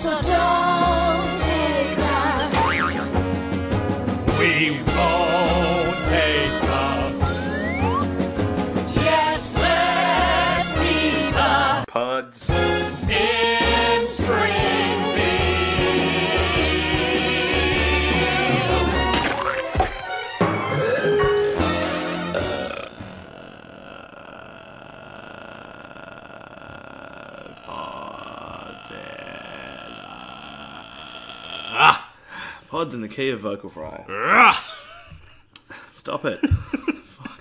So don't take that. We won't take the... Yes, let's be the Pods. in Springfield. Pods in the key of vocal fry. Stop it. Fuck.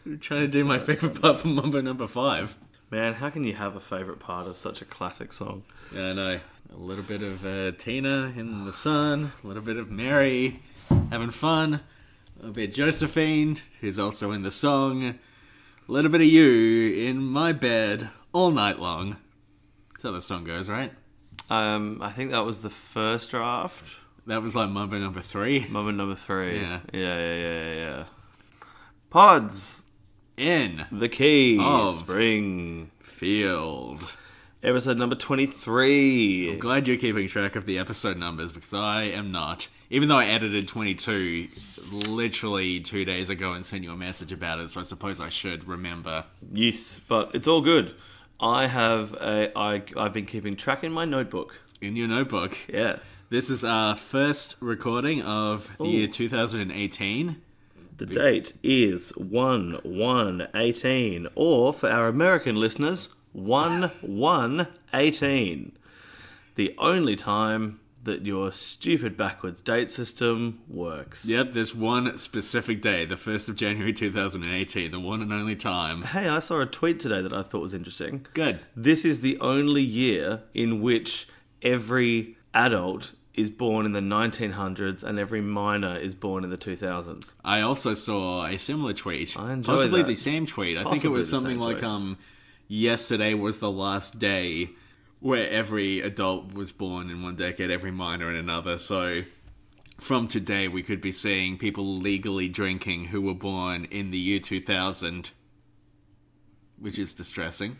I'm trying to do my favourite part from Mambo number 5. Man, how can you have a favourite part of such a classic song? Yeah, I know. A little bit of Tina in the sun, a little bit of Mary having fun, a little bit of Josephine, who's also in the song, a little bit of you in my bed all night long. That's how the song goes, right? I think that was the first draft. That was like Mambo number 3. Moment number 3. Yeah. Yeah. Pods In the key Of Spring Field. Episode number 23. I'm glad you're keeping track of the episode numbers because I am not. Even though I edited 22 literally 2 days ago and sent you a message about it, so I suppose I should remember. Yes, but it's all good. I've been keeping track in my notebook. In your notebook. Yes. This is our first recording of the year 2018. The date is 1/1/18, or for our American listeners, 1/1/18. The only time that your stupid backwards date system works. Yep, there's one specific day, the 1st of January 2018, the one and only time. Hey, I saw a tweet today that I thought was interesting. Good. This is the only year in which every adult is born in the 1900s and every minor is born in the 2000s. I also saw a similar tweet. I enjoy Possibly that. the same tweet. I think it Possibly was the something same like, tweet. yesterday was the last day where every adult was born in one decade, every minor in another. So from today, we could be seeing people legally drinking who were born in the year 2000, which is distressing.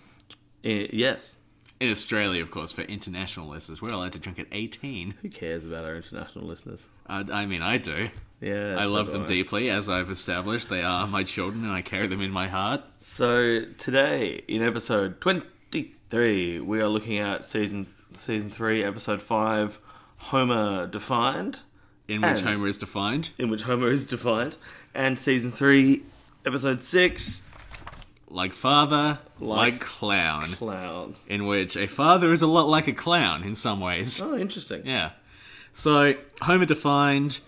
Yes. In Australia, of course, for international listeners, we're allowed to drink at 18. Who cares about our international listeners? I mean, I do. Yeah. I love them right. deeply, as I've established. They are my children, and I carry them in my heart. So today, in episode 23, we are looking at season 3, episode 5, Homer Defined. In which And- Homer is defined. In which Homer is defined. And season 3, episode 6, Like father, Like like clown. Clown. In which a father is a lot like a clown in some ways. Oh, interesting. Yeah. So, Homer Defined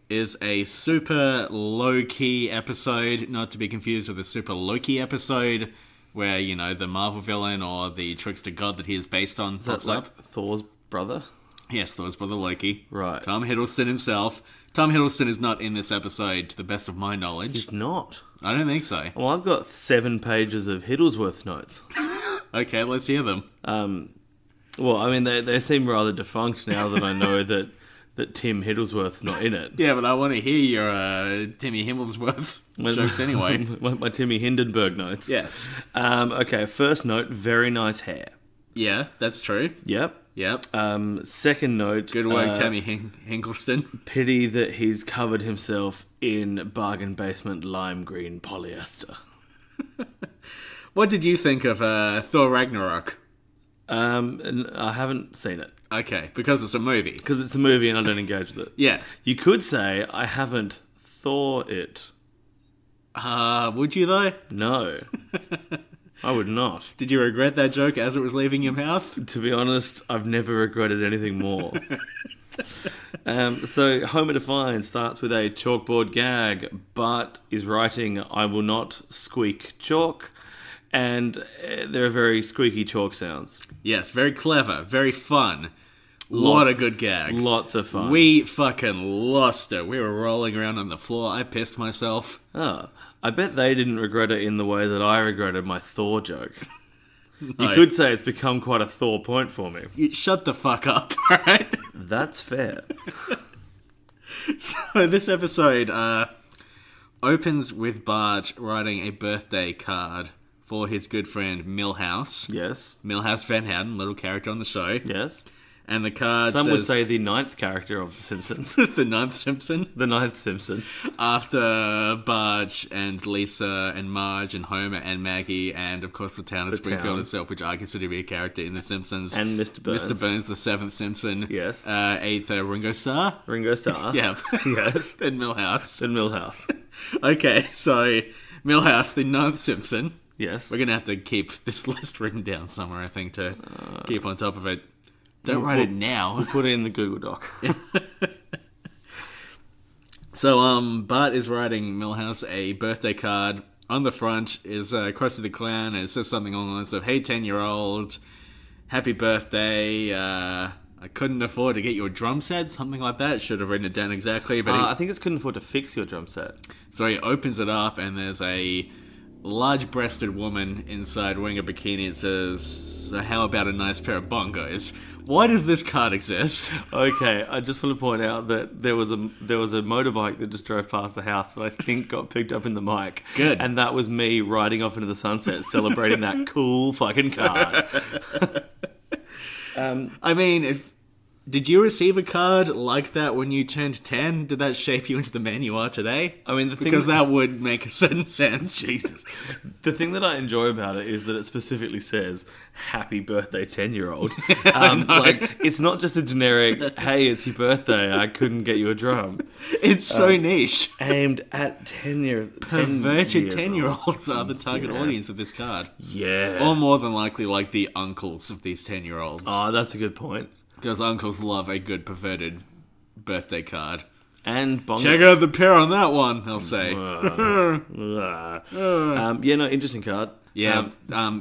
is a super low-key episode, not to be confused with a super low-key episode, where, you know, the Marvel villain or the trickster god that he is based on Is that pops like up. Thor's brother? Yes, Thor's brother Loki. Right. Tom Hiddleston himself. Tom Hiddleston is not in this episode, to the best of my knowledge. He's not. I don't think so. Well, I've got 7 pages of Hiddlesworth notes. Okay, let's hear them. Well, I mean, they seem rather defunct now that I know that Tim Hiddlesworth's not in it. Yeah, but I want to hear your Timmy Himmelsworth jokes anyway. my Timmy Hindenburg notes. Yes. Okay, first note, very nice hair. Yeah, that's true. Yep. Yep. Second note. Good work, Tammy Hinkleston. Pity that he's covered himself in bargain basement lime green polyester. What did you think of Thor Ragnarok? And I haven't seen it. Okay, because it's a movie. Because it's a movie and I don't engage with it. Yeah. You could say I haven't thought it. Would you though? No. I would not. Did you regret that joke as it was leaving your mouth? To be honest, I've never regretted anything more. So Homer Defined starts with a chalkboard gag. Bart is writing, "I will not squeak chalk," and there are very squeaky chalk sounds. Yes, very clever, very fun. What a good gag. Lots of fun. We fucking lost it. We were rolling around on the floor. I pissed myself. Oh, I bet they didn't regret it in the way that I regretted my Thor joke. No. You could say it's become quite a Thor point for me. You shut the fuck up, alright? That's fair. So this episode opens with Bart writing a birthday card for his good friend Milhouse. Yes. Milhouse Van Houten, little character on the show. Yes. And the card Some says... would say the ninth character of The Simpsons. the ninth Simpson. The ninth Simpson. After Bart and Lisa and Marge and Homer and Maggie and, of course, the town of Springfield town. itself, which I consider to be a character in The Simpsons. And Mr. Burns. Mr. Burns, the seventh Simpson. Yes. Eighth, Ringo Starr. Ringo Starr. Yeah. Yes. Then Milhouse. And Milhouse. Okay, so Milhouse, the ninth Simpson. Yes. We're going to have to keep this list written down somewhere, I think, to keep on top of it. Don't write it now. We'll put it in the Google Doc. So, Bart is writing Milhouse a birthday card. On the front is Krusty the Clown, and it says something along the lines of, "Hey, 10-year-old, happy birthday. I couldn't afford to get you a drum set," something like that. Should have written it down exactly. But I think it's couldn't afford to fix your drum set. So he opens it up, and there's a large-breasted woman inside wearing a bikini. It says, "How about a nice pair of bongos?" Why does this card exist? Okay, I just want to point out that there was a motorbike that just drove past the house that I think got picked up in the mic. Good. And that was me riding off into the sunset celebrating that cool fucking card. I mean, did you receive a card like that when you turned 10? Did that shape you into the man you are today? I mean, the thing because that would make a certain sense. Jesus. The thing that I enjoy about it is that it specifically says, "Happy birthday, 10-year-old." Like, it's not just a generic, "Hey, it's your birthday, I couldn't get you a drum." It's so niche. Aimed at 10 years. Perverted 10-year-olds are the target audience of this card. Yeah. Or more than likely, like, the uncles of these 10-year-olds. Oh, that's a good point. Because uncles love a good perverted birthday card. And bongos. Check out the pair on that one, they'll say. Yeah, no, interesting card. Yeah,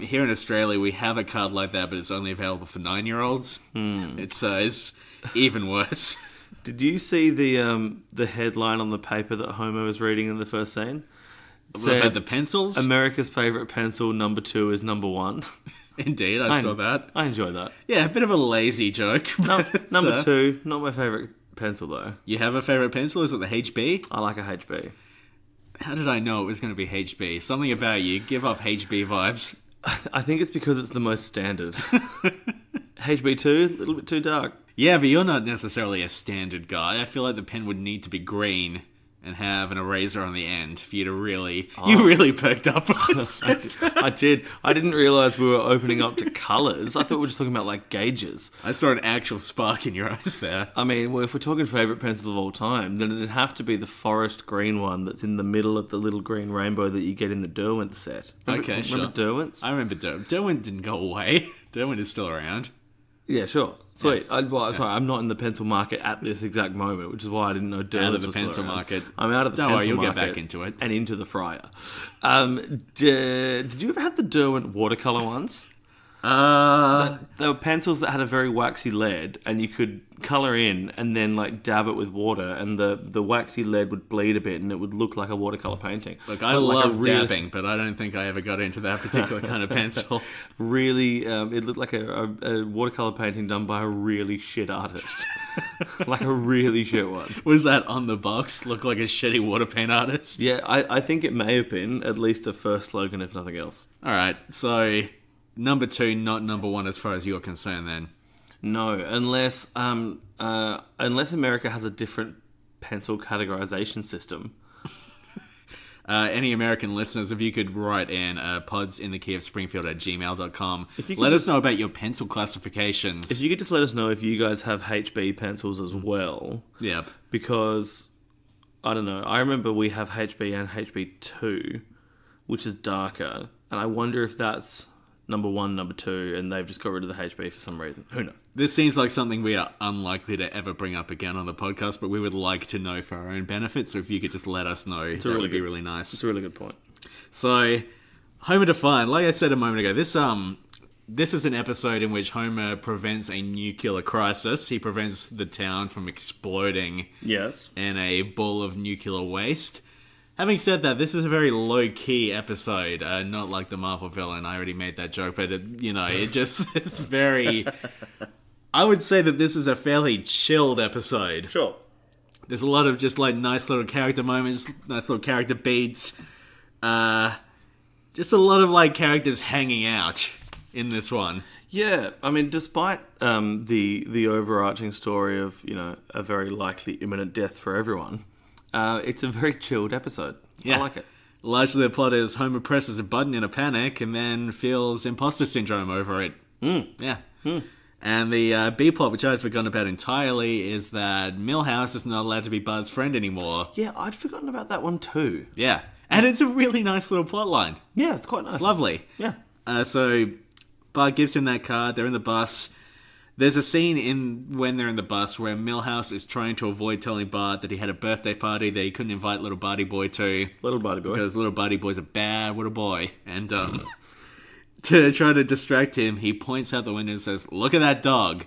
here in Australia we have a card like that, but it's only available for 9-year-olds. It's even worse. Did you see the headline on the paper that Homer was reading in the first scene? What about the pencils? America's favourite pencil, number 2 is number 1. Indeed, I saw that. I enjoy that. Yeah, a bit of a lazy joke. Number 2, not my favourite pencil though. You have a favourite pencil? Is it the HB? I like a HB. How did I know it was going to be HB? Something about you give off HB vibes. I think it's because it's the most standard. HB2, a little bit too dark. Yeah, but you're not necessarily a standard guy. I feel like the pen would need to be green and have an eraser on the end for you to really... You really perked up on this. I did. I didn't realise we were opening up to colours. I thought we were just talking about, like, gauges. I saw an actual spark in your eyes there. I mean, well, if we're talking favourite pencils of all time, then it'd have to be the forest green one that's in the middle of the little green rainbow that you get in the Derwent set. Remember Derwents? I remember Derwent. Derwent didn't go away. Derwent is still around. Yeah, sure. Sweet. Sorry, I'm not in the pencil market at this exact moment, which is why I didn't know Derwent was the still pencil around. market. I'm out of the Don't pencil worry, you'll market. get back into it. And into the fryer. Did you ever have the Derwent watercolour ones? They were pencils that had a very waxy lead, and you could colour in and then like dab it with water, and the waxy lead would bleed a bit, and it would look like a watercolour painting. Look, I love dabbing, but I don't think I ever got into that particular kind of pencil. Really, it looked like a watercolour painting done by a really shit artist. Like a really shit one. Was that on the box? Look like a shitty water paint artist? Yeah, I think it may have been at least a first slogan, if nothing else. Alright, so number 2, not number 1 as far as you're concerned then. No, unless America has a different pencil categorization system. Any American listeners, if you could write in podsinthekeyofspringfield@gmail.com. Let us know about your pencil classifications. If you could just let us know if you guys have HB pencils as well. Yep. Because, I don't know, I remember we have HB and HB2, which is darker. And I wonder if that's number 1, number 2, and they've just got rid of the HB for some reason. Who knows? This seems like something we are unlikely to ever bring up again on the podcast, but we would like to know for our own benefit, so if you could just let us know, that would be really nice. It's a really good point. So, Homer Defined, like I said a moment ago, this is an episode in which Homer prevents a nuclear crisis. He prevents the town from exploding in a ball of nuclear waste. Having said that, this is a very low-key episode, not like the Marvel villain. I already made that joke, but it's very... I would say that this is a fairly chilled episode. Sure. There's a lot of just like nice little character moments, nice little character beats. Just a lot of like characters hanging out in this one. Yeah, I mean, despite the overarching story of, a very likely imminent death for everyone, it's a very chilled episode. Yeah. I like it. Largely the plot is Homer presses a button in a panic and then feels imposter syndrome over it. Yeah. And the B-plot, which I'd forgotten about entirely, is that Milhouse is not allowed to be Bart's friend anymore. Yeah, I'd forgotten about that one too. Yeah. And it's a really nice little plot line. Yeah, it's quite nice. It's lovely. Yeah. So Bart gives him that card. They're in the bus. There's a scene when they're in the bus where Milhouse is trying to avoid telling Bart that he had a birthday party that he couldn't invite little Barty Boy to. Little Barty Boy. Because little Barty Boy's a bad little boy. And to try to distract him, he points out the window and says, "Look at that dog."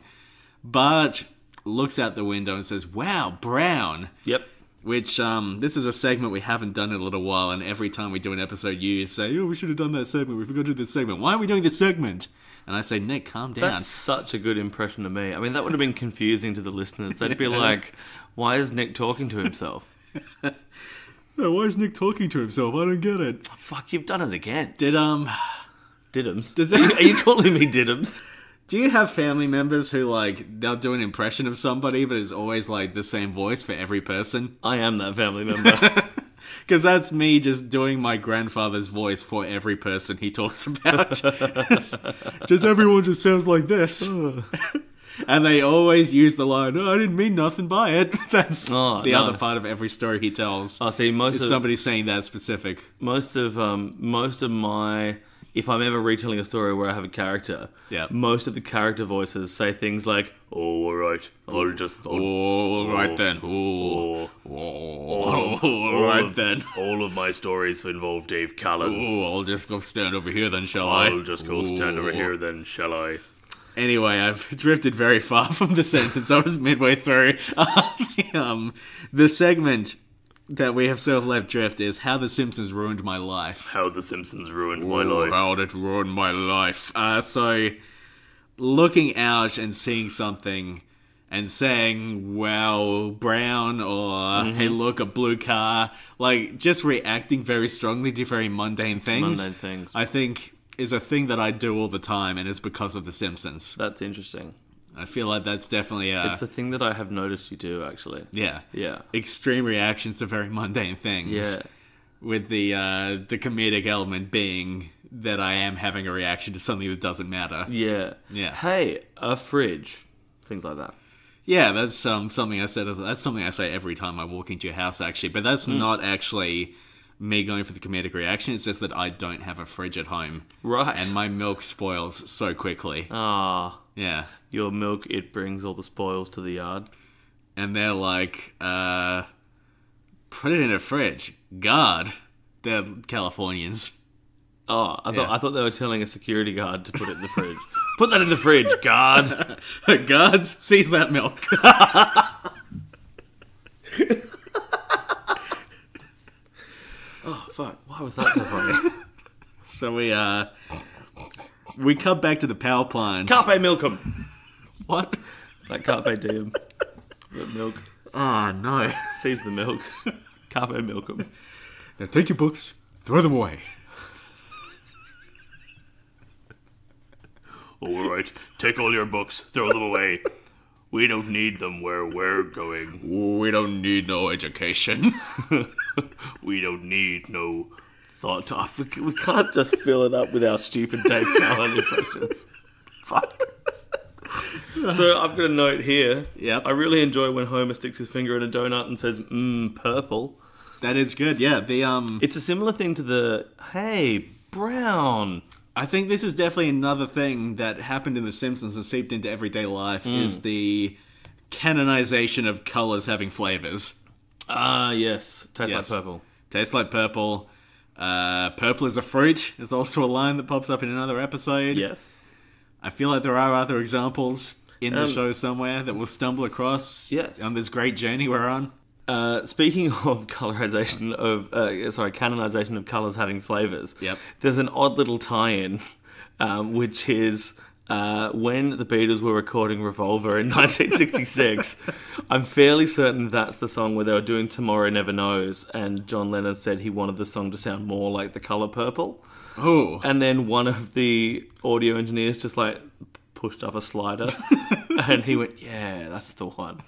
Bart looks out the window and says, "Wow, brown." Yep. Which, this is a segment we haven't done in a little while, and every time we do an episode, you say, "Oh, we should have done that segment. We forgot to do this segment. Why are we doing this segment?" And I say, "Nick, calm down." That's such a good impression of me. I mean, that would have been confusing to the listeners. They'd be like, why is Nick talking to himself? Oh, why is Nick talking to himself? I don't get it. Fuck, you've done it again. Diddums. Are you calling me Diddums? Do you have family members who, they'll do an impression of somebody, but it's always, the same voice for every person? I am that family member. Because that's me just doing my grandfather's voice for every person he talks about. Just everyone just sounds like this. And they always use the line, "Oh, I didn't mean nothing by it." That's the other part of every story he tells. I see. Is somebody saying that specific. Most of my... If I'm ever retelling a story where I have a character, most of the character voices say things like, "Oh, all right, I'll just... all right then. All right then. All of my stories involve Dave Callan. Oh, I'll just go stand over here then, shall I? I'll just go stand over here then, shall I?" Anyway, I've drifted very far from the sentence. I was midway through. The segment that we have sort of left drift is How the Simpsons Ruined My Life. How the Simpsons ruined my life. How it ruined my life. So, looking out and seeing something and saying, "Wow, brown," or "Hey, look, a blue car." Just reacting very strongly to very mundane things. I think is a thing that I do all the time, and it's because of The Simpsons. That's interesting. I feel like that's definitely it's a thing that I have noticed you do, actually. Yeah. Yeah. Extreme reactions to very mundane things. Yeah. With the comedic element being that I am having a reaction to something that doesn't matter. Yeah. Yeah. Hey, a fridge. Things like that. Yeah, that's something I said. That's something I say every time I walk into your house, actually. But that's not actually me going for the comedic reaction. It's just that I don't have a fridge at home. Right. And my milk spoils so quickly. Ah. Yeah. Your milk, it brings all the spoils to the yard. And they're like, put it in a fridge. God. They're Californians. Oh, I thought they were telling a security guard to put it in the fridge. Put that in the fridge, guard. Guards, seize that milk. Oh, fuck. Why was that so funny? So we cut back to the power plant. Carpe milkum. What? Like carpe diem. The milk. Oh, no. Seize the milk. Carpe milkum. Now take your books, throw them away. All right, take all your books, throw them away. We don't need them where we're going. We don't need no education. We don't need no thought. Oh, we can't just fill it up with our stupid Dave Callan impressions. Fuck. So I've got a note here. Yep. I really enjoy when Homer sticks his finger in a donut and says, purple. That is good, yeah. It's a similar thing to the, hey, brown. I think this is definitely another thing that happened in The Simpsons and seeped into everyday life is the canonization of colors having flavors. Ah, yes. Tastes like purple. Tastes like purple. Purple is a fruit is also a line that pops up in another episode. Yes. I feel like there are other examples in the show somewhere that we'll stumble across on this great journey we're on. Speaking of canonization of colours having flavours. Yep. There's an odd little tie-in, which is when the Beatles were recording Revolver in 1966. I'm fairly certain that's the song where they were doing Tomorrow Never Knows, and John Lennon said he wanted the song to sound more like the colour purple. Oh. And then one of the audio engineers just pushed up a slider, and he went, "Yeah, that's the one."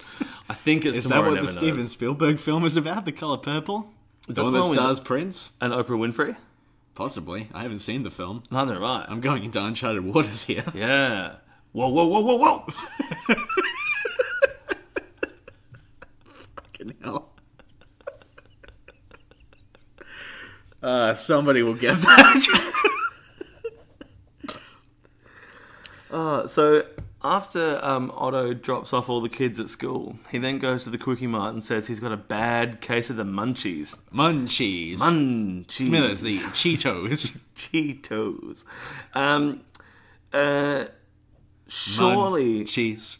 I think it's Is that Tomorrow what Never the Steven Knows. Spielberg film is about? The Color Purple? Is The that one the that one with- stars Prince? And Oprah Winfrey? Possibly. I haven't seen the film. Neither have I. I'm going into uncharted waters here. Yeah. Whoa, whoa, whoa, whoa, whoa! Fucking hell. Somebody will get that. So after Otto drops off all the kids at school, he then goes to the Quickie Mart and says he's got a bad case of the munchies. Munchies. Munchies. Smithers, the Cheetos. Cheetos. Surely... Cheese.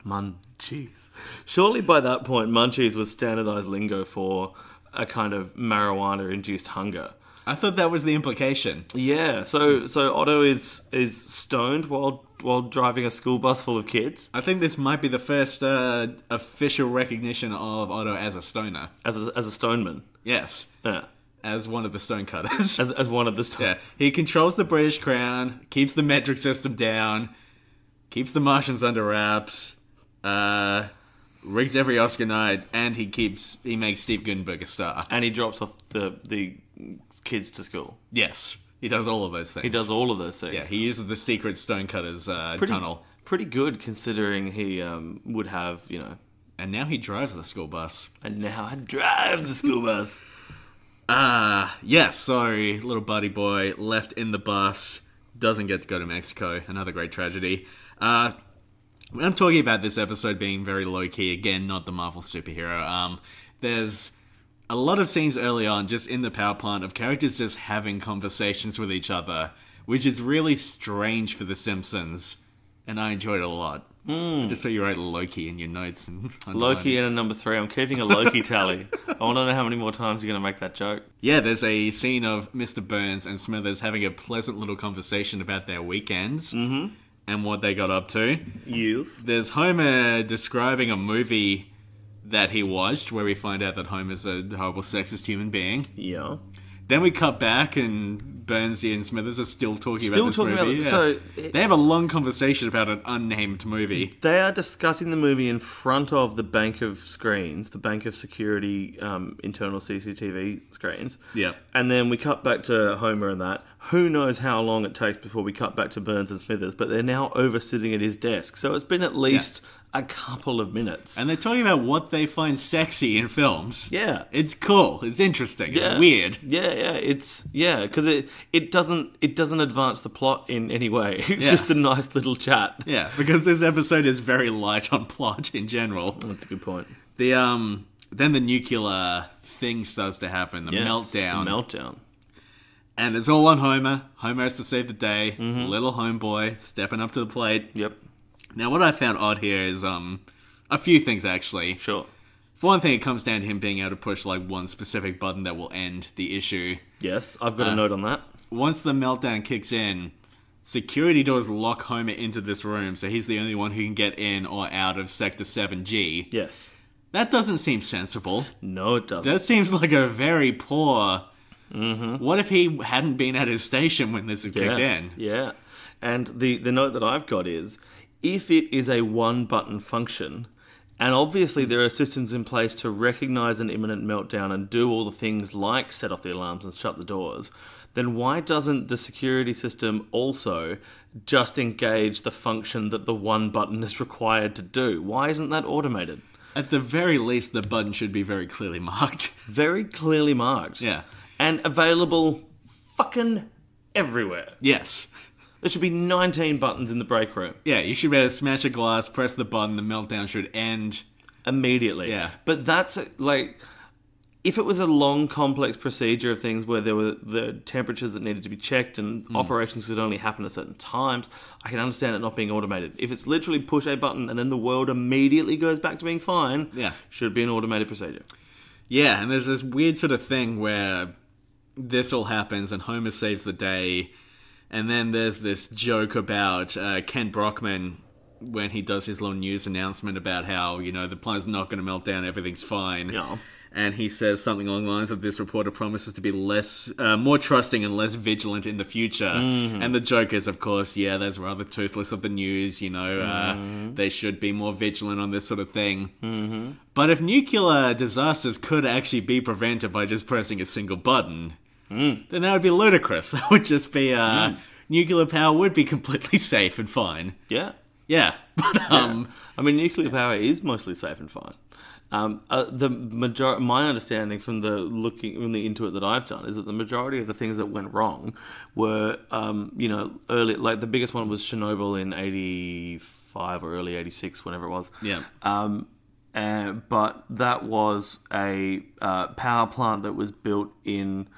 Munchies. Surely by that point, munchies was standardized lingo for a kind of marijuana-induced hunger. I thought that was the implication. Yeah, so Otto is stoned while driving a school bus full of kids I think this might be the first official recognition of Otto as a stoner. as a stoneman. Yes. Yeah, As one of the stonecutters. as one of the Yeah. He controls the British Crown, keeps the metric system down, keeps the Martians under wraps, rigs every Oscar night, and he makes Steve Gutenberg a star. and he drops off the kids to school. Yes. He does all of those things. He does all of those things. Yeah, he uses the secret stonecutters tunnel. Pretty good considering he would have, And now he drives the school bus. and now I drive the school bus. Yes, sorry, little buddy boy left in the bus, doesn't get to go to Mexico. Another great tragedy. I'm talking about this episode being very low-key. Again, not the Marvel superhero. There's a lot of scenes early on, just in the power plant, of characters just having conversations with each other, which is really strange for The Simpsons, and I enjoyed it a lot. Just so you write Loki in your notes. And Loki in a number 3. I'm keeping a Loki tally. I want to know how many more times you're going to make that joke. Yeah, there's a scene of Mr. Burns and Smithers having a pleasant little conversation about their weekends and what they got up to. Yes. There's Homer describing a movie that he watched where we find out that Homer's a horrible sexist human being. Yeah. Then we cut back and Burnsy and Smithers are still talking about this movie. So They have a long conversation about an unnamed movie. they are discussing the movie in front of the bank of screens, the bank of security internal CCTV screens. Yep. And then we cut back to Homer and that. Who knows how long it takes before we cut back to Burns and Smithers, but they're now over sitting at his desk. So it's been at least a couple of minutes. And they're talking about what they find sexy in films. Yeah. It's cool. It's interesting. It's Yeah. weird. Yeah, because it doesn't advance the plot in any way. It's Yeah. just a nice little chat. Yeah, because this episode is very light on plot in general. That's a good point. The then the nuclear thing starts to happen, the Yes, meltdown. The meltdown. And it's all on Homer. Homer has to save the day. Little homeboy stepping up to the plate. Yep. Now, what I found odd here is a few things, actually. Sure. For one thing, it comes down to him being able to push like one specific button that will end the issue. Yes, I've got a note on that. Once the meltdown kicks in, security doors lock Homer into this room, so he's the only one who can get in or out of Sector 7G. Yes. That doesn't seem sensible. No, it doesn't. That seems like a very poor... What if he hadn't been at his station when this had kicked in? Yeah. And the note that I've got is, if it is a one-button function, and obviously there are systems in place to recognise an imminent meltdown and do all the things like set off the alarms and shut the doors, then why doesn't the security system also just engage the function that the one button is required to do? Why isn't that automated? At the very least, the button should be very clearly marked. Very clearly marked. Yeah. And available fucking everywhere. Yes. There should be 19 buttons in the break room. Yeah, you should be able to smash a glass, press the button, the meltdown should end. Immediately. Yeah. But that's, like, if it was a long, complex procedure of things where there were the temperatures that needed to be checked and operations could only happen at certain times, I can understand it not being automated. If it's literally push a button and then the world immediately goes back to being fine, should be an automated procedure. Yeah, and there's this weird sort of thing where this all happens and Homer saves the day, and then there's this joke about Ken Brockman when he does his little news announcement about how, the planet's not going to melt down, everything's fine. Yeah. And he says something along the lines of, this reporter promises to be more trusting and less vigilant in the future. And the joke is, of course, that's rather toothless of the news, they should be more vigilant on this sort of thing. But if nuclear disasters could actually be prevented by just pressing a single button, then that would be ludicrous. That would just be, nuclear power would be completely safe and fine. Yeah. Yeah. But, I mean, nuclear power is mostly safe and fine. My understanding from the looking really into it that I've done is that the majority of the things that went wrong were, early. Like the biggest one was Chernobyl in '85 or early '86, whenever it was. Yeah. But that was a power plant that was built in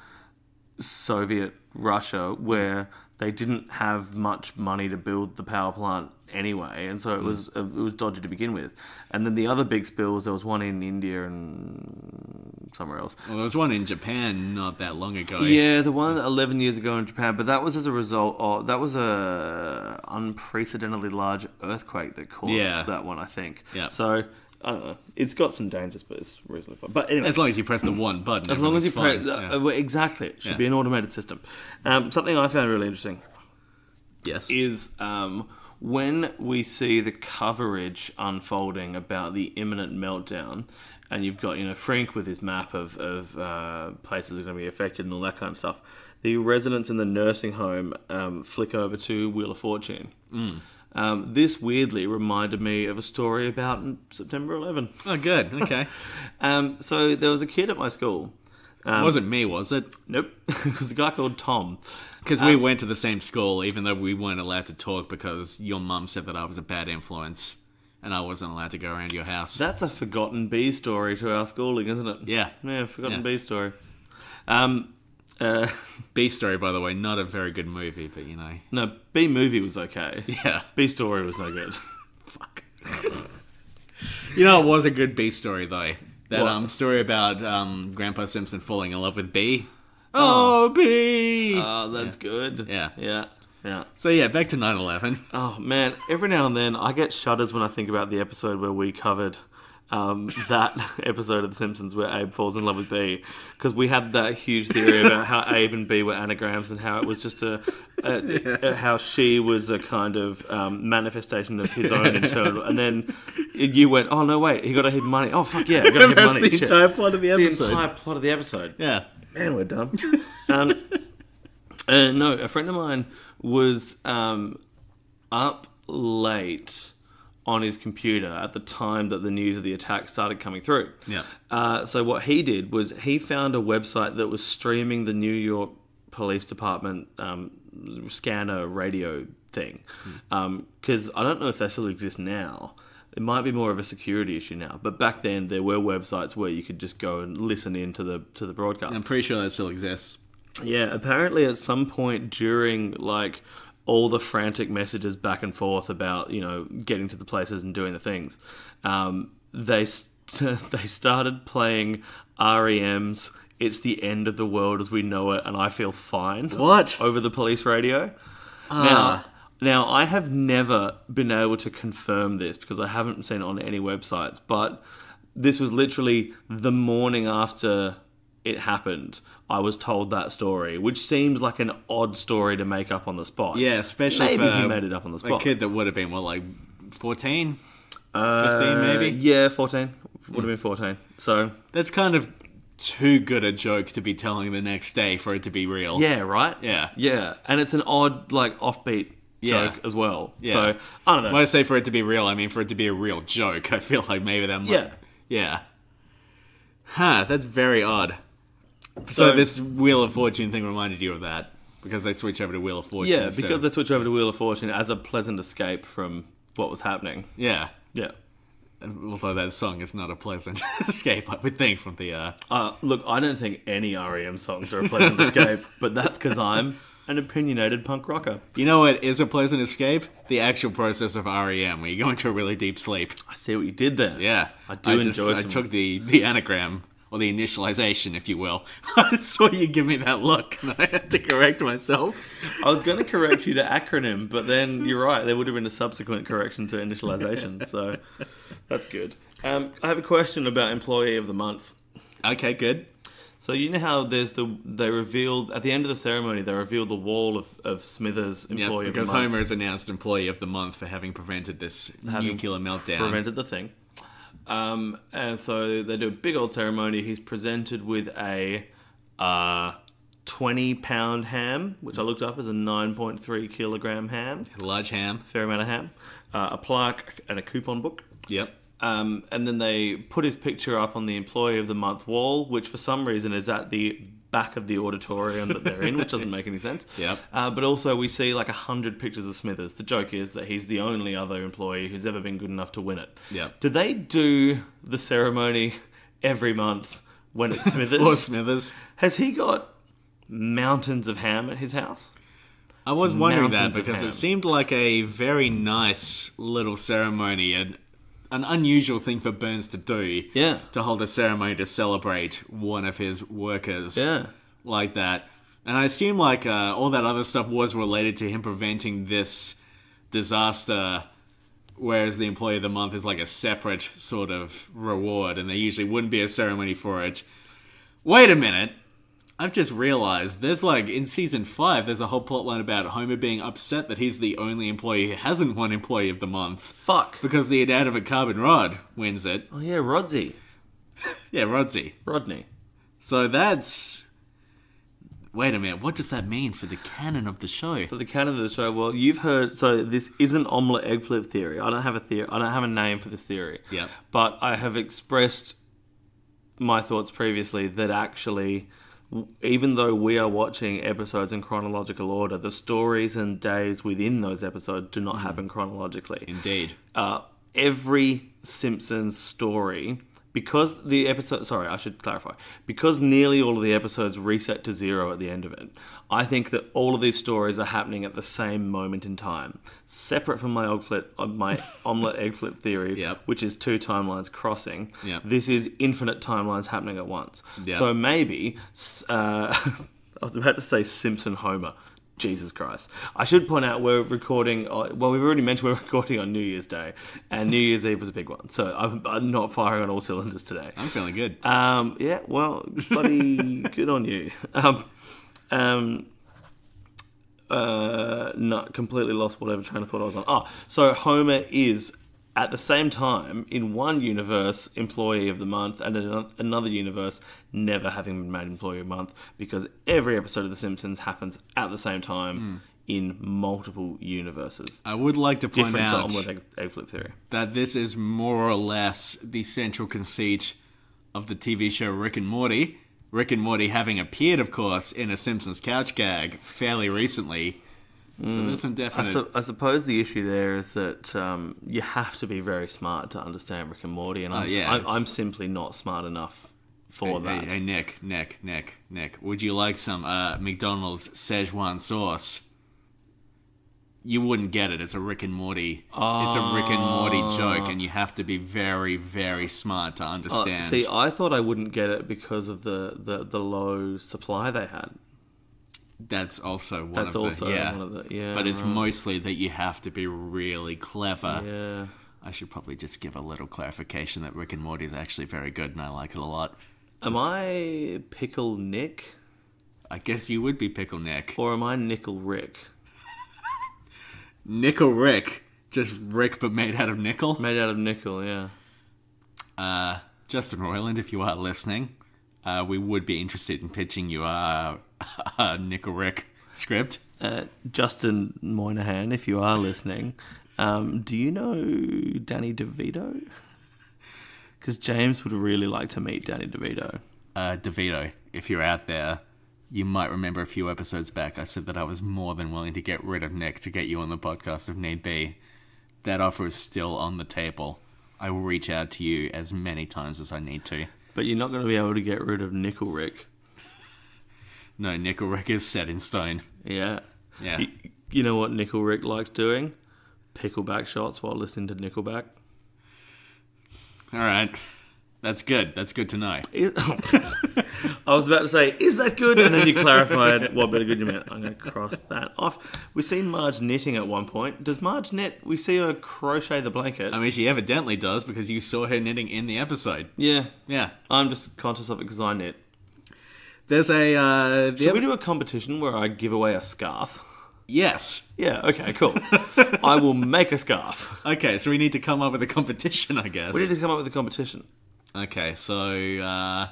Soviet Russia, where they didn't have much money to build the power plant anyway, and so it was dodgy to begin with. And then the other big spills, there was one in India and somewhere else. Well, there was one in Japan not that long ago. Yeah, the one 11 years ago in Japan, but that was as a result of, that was a unprecedentedly large earthquake that caused that one, I think. Yeah. So, I don't know. It's got some dangers, but it's reasonably fun. But anyway. As long as you press the one button. As long as you press... fine. Exactly. It should be an automated system. Something I found really interesting is when we see the coverage unfolding about the imminent meltdown, and you've got, Frank with his map of places that are going to be affected and all that kind of stuff, the residents in the nursing home flick over to Wheel of Fortune. This weirdly reminded me of a story about September 11. Oh, good. Okay. So there was a kid at my school. It wasn't me, was it? Nope. It was a guy called Tom. Because we went to the same school, even though we weren't allowed to talk because your mum said that I was a bad influence and I wasn't allowed to go around your house. That's a forgotten bee story to our schooling, isn't it? Yeah. Yeah, forgotten bee story. Bee Story, by the way, not a very good movie, but No, Bee Movie was okay. Yeah. Bee Story was no good. Fuck. It was a good Bee Story, though. That What? Story about Grandpa Simpson falling in love with Bee. Oh, Bee! Oh, that's good. Yeah. Yeah. So, back to 9/11. Oh, man. Every now and then, I get shudders when I think about the episode where we covered that episode of The Simpsons where Abe falls in love with Bee. Because we had that huge theory about how Abe and Bee were anagrams and how it was just how she was a kind of manifestation of his own internal. And then you went, oh, no, wait, he got to hit money. Oh, fuck yeah, he got to hit money. That's the entire plot of the episode. The entire plot of the episode. Yeah. Man, we're dumb. No, a friend of mine was up late on his computer at the time that the news of the attack started coming through. Yeah. So what he did was he found a website that was streaming the New York Police Department scanner radio thing. Because I don't know if they still exist now. It might be more of a security issue now, but back then there were websites where you could just go and listen in to the broadcast. I'm pretty sure that still exists. Yeah, apparently at some point during all the frantic messages back and forth about getting to the places and doing the things, they started playing REM's "It's the End of the World as We Know It" and "I Feel Fine." What? Over the police radio? Now, I have never been able to confirm this because I haven't seen it on any websites, but this was literally the morning after it happened. I was told that story, which seems like an odd story to make up on the spot. Yeah, especially maybe for he made it up on the spot. A kid that would have been, 14? 15 maybe? Yeah, 14. Would have been 14. So that's kind of too good a joke to be telling the next day for it to be real. Yeah, right? Yeah. Yeah, and it's an odd, offbeat joke as well. Yeah. So, I don't know. When I say for it to be real, I mean for it to be a real joke. I feel like maybe that might... Yeah. Yeah. Huh, that's very odd. So this Wheel of Fortune thing reminded you of that? Because they switched over to Wheel of Fortune. Yeah, because they switched over to Wheel of Fortune as a pleasant escape from what was happening. Yeah. Yeah. Although that song is not a pleasant escape, I would think, from the... Look, I don't think any REM songs are a pleasant escape, but that's because I'm an opinionated punk rocker. You know what is a pleasant escape? The actual process of REM, where you go into a really deep sleep. I see what you did there. Yeah. I do enjoy I took the anagram or the initialization, if you will. I saw you give me that look, and I had to correct myself. I was going to correct you to acronym, but then you're right. There would have been a subsequent correction to initialization, so that's good. I have a question about Employee of the Month. Okay, good. So you know how they revealed at the end of the ceremony, they revealed the wall of Smithers Employee of the Month. Because Homer is announced Employee of the Month for having prevented this nuclear meltdown. Prevented the thing. And so they do a big old ceremony. He's presented with a 20-pound ham, which I looked up as a 9.3 kilogram ham. Large ham. Fair amount of ham. A plaque and a coupon book. Yep. And then they put his picture up on the Employee of the Month wall, which for some reason is at the back of the auditorium that they're in, which doesn't make any sense. Yep. But also we see like 100 pictures of Smithers. The joke is that he's the only other employee who's ever been good enough to win it. Yep. Do they do the ceremony every month when it's Smithers? Or Smithers. Has he got mountains of ham at his house? I was wondering Mountains that of because ham. it seemed like a very nice little ceremony and an unusual thing for Burns to do. Yeah. To hold a ceremony to celebrate one of his workers. Yeah. Like that. And I assume like all that other stuff was related to him preventing this disaster, whereas the Employee of the Month is like a separate sort of reward, and there usually wouldn't be a ceremony for it. Wait a minute. I've just realized there's like, in season 5, there's a whole plotline about Homer being upset that he's the only employee who hasn't won Employee of the Month. Fuck. Because the inanimate carbon rod wins it. Oh yeah, Rodsy. Yeah, Rodsy. Rodney. So that's... Wait a minute, what does that mean for the canon of the show? For the canon of the show, well, you've heard... So this isn't omelette egg flip theory. I don't have a theory. I don't have a name for this theory. Yeah. But I have expressed my thoughts previously that actually, even though we are watching episodes in chronological order, the stories and days within those episodes do not happen chronologically. Indeed. Every Simpsons story... Because the episode... Sorry, I should clarify. Because nearly all of the episodes reset to 0 at the end of it, I think that all of these stories are happening at the same moment in time. Separate from my omelette egg flip theory, Yep. which is 2 timelines crossing. Yep. This is infinite timelines happening at once. Yep. So maybe... I was about to say Simpson Homer. Jesus Christ. I should point out we're recording... Well, we've already mentioned we're recording on New Year's Day, and New Year's Eve was a big one, so I'm not firing on all cylinders today. I'm feeling good. Yeah, well, bloody good on you. Not completely lost whatever train of thought I was on. So Homer is... At the same time, in one universe, Employee of the Month, and in another universe, never having been made Employee of the Month, because every episode of The Simpsons happens at the same time in multiple universes. I would like to point Different out to omelette egg flip theory. that this is more or less the central conceit of the TV show Rick and Morty. Rick and Morty having appeared, of course, in a Simpsons couch gag fairly recently. So there's some definite... I suppose the issue there is that you have to be very smart to understand Rick and Morty, and I'm simply not smart enough for that. Hey, Nick. Would you like some McDonald's Szechuan sauce? You wouldn't get it. It's a Rick and Morty. It's a Rick and Morty joke, and you have to be very, very smart to understand. See, I thought I wouldn't get it because of the low supply they had. That's also one of the... Yeah, but it's right. mostly that you have to be really clever. Yeah. I should probably just give a little clarification that Rick and Morty is actually very good, and I like it a lot. Am I Pickle Nick? I guess you would be Pickle Nick. Or am I Nickel Rick? Nickel Rick. Just Rick, but made out of nickel. Made out of nickel, yeah. Justin Roiland, if you are listening, we would be interested in pitching you a Nickel Rick script. Justin Moynihan, if you are listening, do you know Danny DeVito? Because James would really like to meet Danny DeVito. DeVito, if you're out there, you might remember a few episodes back I said that I was more than willing to get rid of Nick to get you on the podcast if need be. That offer is still on the table. I will reach out to you as many times as I need to. But you're not going to be able to get rid of Nickel Rick. No, Nickel Rick is set in stone. Yeah. Yeah. You know what Nickel Rick likes doing? Pickleback shots while listening to Nickelback. All right. That's good. That's good to know. I was about to say, is that good? And then you clarified what bit of good you meant. I'm going to cross that off. We've seen Marge knitting at one point. Does Marge knit? We see her crochet the blanket. I mean, she evidently does because you saw her knitting in the episode. Yeah. Yeah. I'm just conscious of it because I knit. There's a... Should we do a competition where I give away a scarf? Yes. Yeah, okay, cool. I will make a scarf. Okay, so we need to come up with a competition, I guess. We need to come up with a competition. Okay, so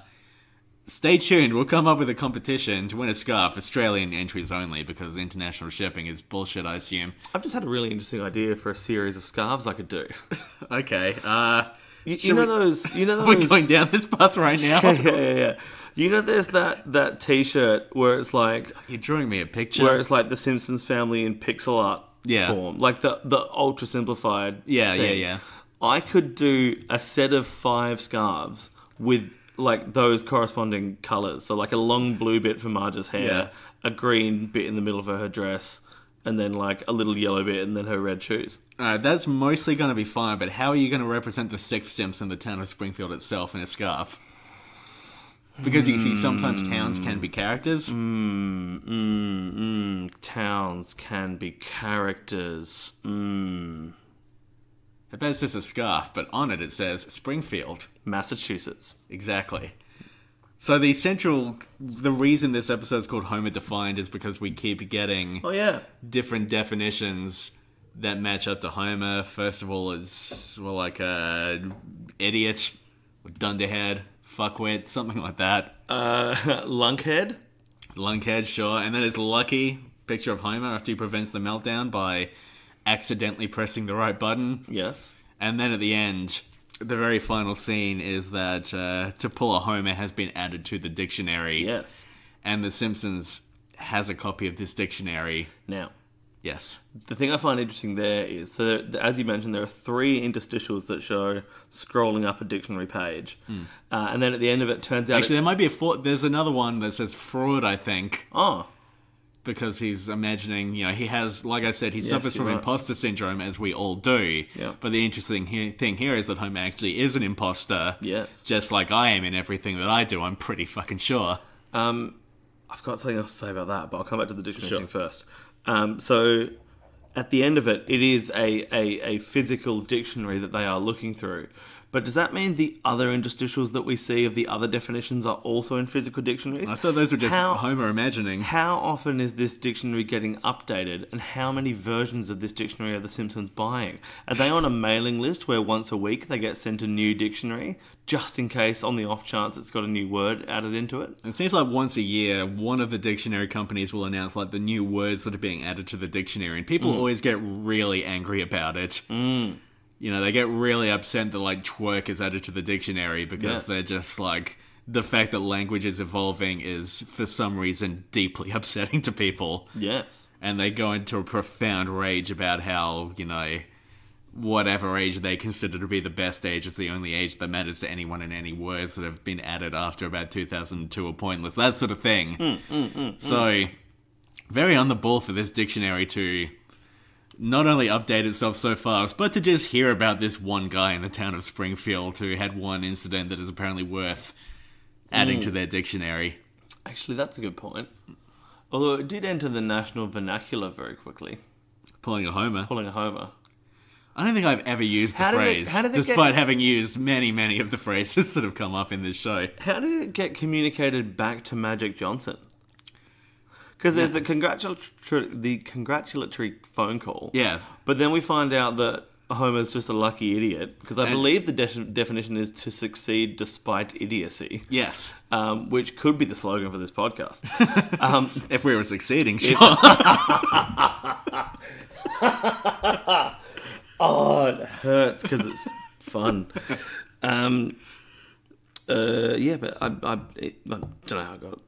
stay tuned. We'll come up with a competition to win a scarf. Australian entries only, because international shipping is bullshit, I assume. I've just had a really interesting idea for a series of scarves I could do. Okay. You know those... We're going down this path right now. Yeah. You know, there's that T-shirt where it's like... You're drawing me a picture. Where it's like the Simpsons family in pixel art form. Like the ultra simplified thing. Yeah. I could do a set of 5 scarves with like those corresponding colours. So like a long blue bit for Marge's hair, a green bit in the middle of her dress, and then like a little yellow bit and then her red shoes. Alright, that's mostly going to be fine, but how are you going to represent the 6th Simpson, the town of Springfield itself, in a scarf? Because you see, sometimes towns can be characters. Towns can be characters. I bet it's just a scarf, but on it says Springfield. Massachusetts. Exactly. So the reason this episode is called Homer Defined is because we keep getting different definitions that match up to Homer. First of all, it's like a idiot, dunderhead, fuckwit, something like that. Lunkhead? Lunkhead, sure. And then it's Lucky, picture of Homer after he prevents the meltdown by accidentally pressing the right button. Yes. And then at the end, the very final scene is that to pull a Homer has been added to the dictionary. Yes. And The Simpsons has a copy of this dictionary. Now. Yes. The thing I find interesting there is, so there, as you mentioned, there are 3 interstitials that show scrolling up a dictionary page. And then at the end of it, turns out... Actually, there might be there's another one that says fraud, I think. Oh. Because he's imagining, he has, like I said, he suffers from imposter syndrome, as we all do. Yeah. But the interesting thing here is that Homer actually is an imposter. Yes. Just like I am in everything that I do, I'm pretty fucking sure. I've got something else to say about that, but I'll come back to the dictionary thing first. So, at the end of it, it is a physical dictionary that they are looking through. But does that mean the other interstitials that we see of the other definitions are also in physical dictionaries? I thought those were just Homer imagining. How often is this dictionary getting updated, and how many versions of this dictionary are the Simpsons buying? Are they on a mailing list where once a week they get sent a new dictionary, just in case, on the off chance it's got a new word added into it? It seems like once a year, one of the dictionary companies will announce like the new words that are being added to the dictionary, and people always get really angry about it. They get really upset that, like, twerk is added to the dictionary because they're just, like, the fact that language is evolving is, for some reason, deeply upsetting to people. Yes. And they go into a profound rage about how, whatever age they consider to be the best age is the only age that matters to anyone, and any words that have been added after about 2002 are pointless. That sort of thing. So, very on the ball for this dictionary to... not only update itself so fast, but to just hear about this one guy in the town of Springfield who had one incident that is apparently worth adding to their dictionary. Actually, that's a good point. Although it did enter the national vernacular very quickly. Pulling a Homer. I don't think I've ever used the phrase, despite having used many, many of the phrases that have come up in this show. How did it get communicated back to Magic Johnson? Because there's the congratulatory phone call. Yeah. But then we find out that Homer's just a lucky idiot. Because I believe the definition is to succeed despite idiocy. Yes. Which could be the slogan for this podcast. If we were succeeding, sure. Oh, it hurts because it's fun. Yeah, but I don't know how I got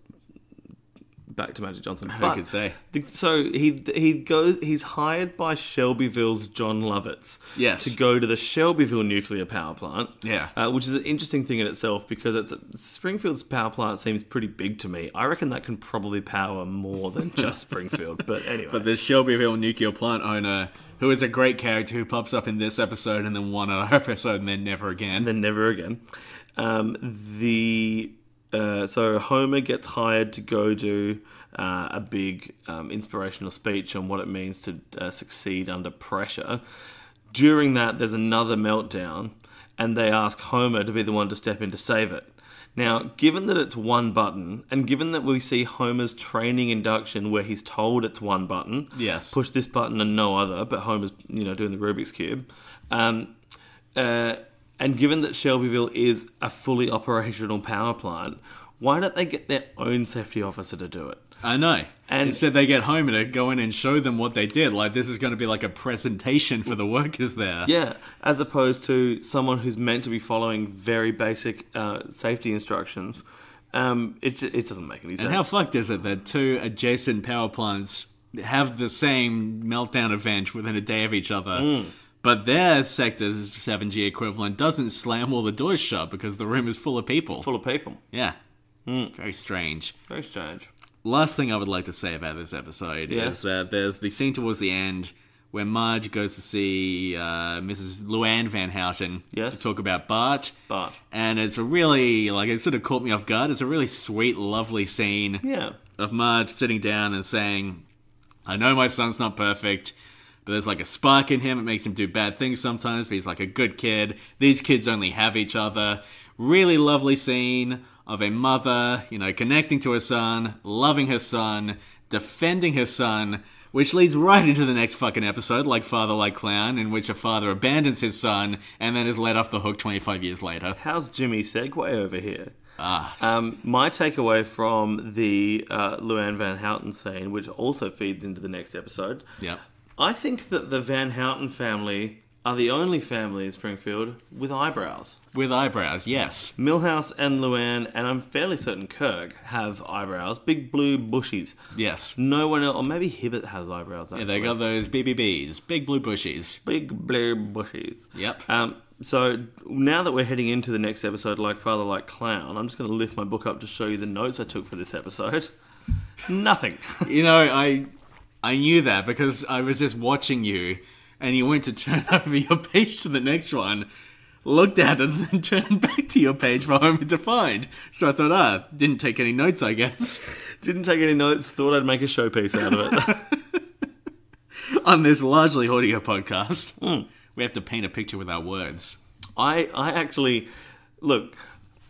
back to Magic Johnson. Who could say? So he's hired by Shelbyville's John Lovitz. Yes. To go to the Shelbyville nuclear power plant. Yeah. Which is an interesting thing in itself because Springfield's power plant seems pretty big to me. I reckon that can probably power more than just Springfield. But anyway. But the Shelbyville nuclear plant owner, who is a great character who pops up in this episode and then one other episode and then never again. And then never again. So Homer gets hired to go do a big inspirational speech on what it means to succeed under pressure. During that, there's another meltdown, and they ask Homer to be the one to step in to save it. Now, given that it's one button, and given that we see Homer's training induction where he's told it's one button, yes, push this button and no other, but Homer's doing the Rubik's Cube, and given that Shelbyville is a fully operational power plant, why don't they get their own safety officer to do it? I know. And instead they get Homer to go in and show them what they did. Like, this is going to be like a presentation for the workers there. Yeah, as opposed to someone who's meant to be following very basic safety instructions. It doesn't make any sense. And how fucked is it that two adjacent power plants have the same meltdown event within a day of each other? But their Sector 7G equivalent doesn't slam all the doors shut because the room is full of people. Full of people. Yeah. Very strange. Very strange. Last thing I would like to say about this episode is that there's the scene towards the end where Marge goes to see Mrs. Luann Van Houten to talk about Bart. And it's a really, it sort of caught me off guard. It's a really sweet, lovely scene of Marge sitting down and saying, I know my son's not perfect, but there's like a spark in him. It makes him do bad things sometimes, but he's like a good kid. These kids only have each other. Really lovely scene of a mother, connecting to her son, loving her son, defending her son, which leads right into the next fucking episode, Like Father, Like Clown, in which a father abandons his son and then is let off the hook 25 years later. How's Jimmy segue over here? My takeaway from the Luann Van Houten scene, which also feeds into the next episode, I think that the Van Houten family are the only family in Springfield with eyebrows. With eyebrows, yes. Milhouse and Luann, and I'm fairly certain Kirk, have eyebrows. Big blue bushies. Yes. No one else, or maybe Hibbert has eyebrows, actually. Yeah, they got those BBBs. Big blue bushies. Big blue bushies. Yep. So now that we're heading into the next episode, Like Father, Like Clown, I'm just going to lift my book up to show you the notes I took for this episode. Nothing. I knew that because I was just watching you, and you went to turn over your page to the next one, looked at it, and then turned back to your page for Homer to find. So I thought, didn't take any notes, I guess. Didn't take any notes, thought I'd make a showpiece out of it. On this largely audio podcast, we have to paint a picture with our words. I actually... Look...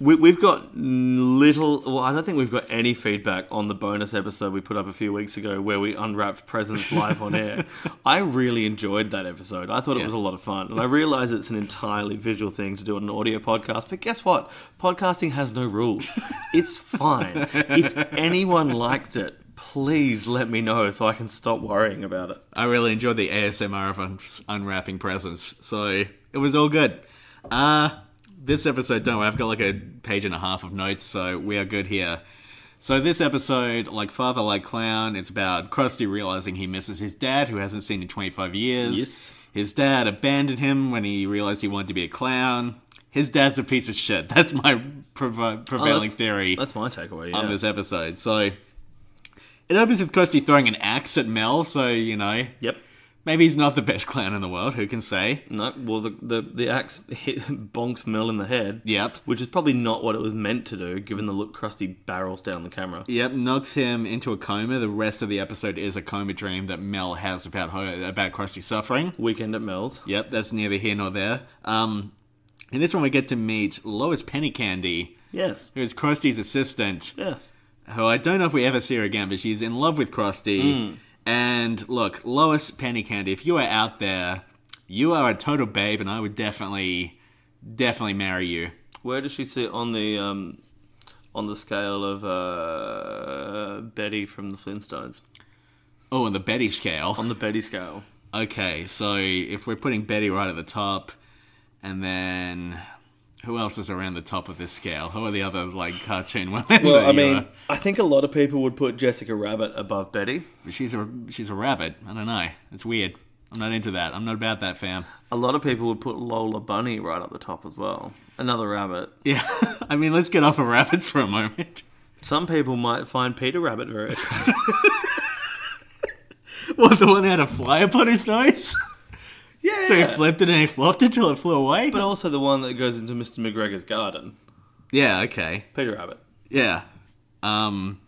We've got I don't think we've got any feedback on the bonus episode we put up a few weeks ago where we unwrapped presents live on air. I really enjoyed that episode. I thought it was a lot of fun. And I realise it's an entirely visual thing to do on an audio podcast, but guess what? Podcasting has no rules. It's fine. If anyone liked it, please let me know so I can stop worrying about it. I really enjoyed the ASMR of unwrapping presents, so it was all good. This episode, don't worry, I've got like a page and a half of notes, so we are good here. So this episode, Like Father, Like Clown, it's about Krusty realizing he misses his dad, who hasn't seen in 25 years. Yes. His dad abandoned him when he realized he wanted to be a clown. His dad's a piece of shit. That's my prevailing theory. That's my takeaway, on this episode. So it opens with Krusty throwing an axe at Mel, so, Yep. Maybe he's not the best clown in the world, who can say? No, well, the axe bonks Mel in the head. Yep. Which is probably not what it was meant to do, given the look Krusty barrels down the camera. Yep, knocks him into a coma. The rest of the episode is a coma dream that Mel has about Krusty suffering. Weekend at Mel's. Yep, that's neither here nor there. In this one we get to meet Lois Pennycandy. Yes. Who is Krusty's assistant. Yes. Who I don't know if we ever see her again, but she's in love with Krusty. And look, Lois Pennycandy, if you are out there, you are a total babe, and I would definitely marry you. Where does she sit on the scale of Betty from the Flintstones? Oh, on the Betty scale. On the Betty scale. Okay, so if we're putting Betty right at the top, and then Who else is around the top of this scale? Who are the other, like, cartoon women? Well, I mean, I think a lot of people would put Jessica Rabbit above Betty. She's a rabbit. I don't know. It's weird. I'm not into that. I'm not about that, fam. A lot of people would put Lola Bunny right up the top as well. Another rabbit. Yeah. I mean, let's get off of rabbits for a moment. Some people might find Peter Rabbit very attractive. What, the one that had a fly upon his nose? Yeah. So he flipped it and he flopped it till it flew away? But also the one that goes into Mr. McGregor's garden. Yeah, okay. Peter Rabbit. Yeah. I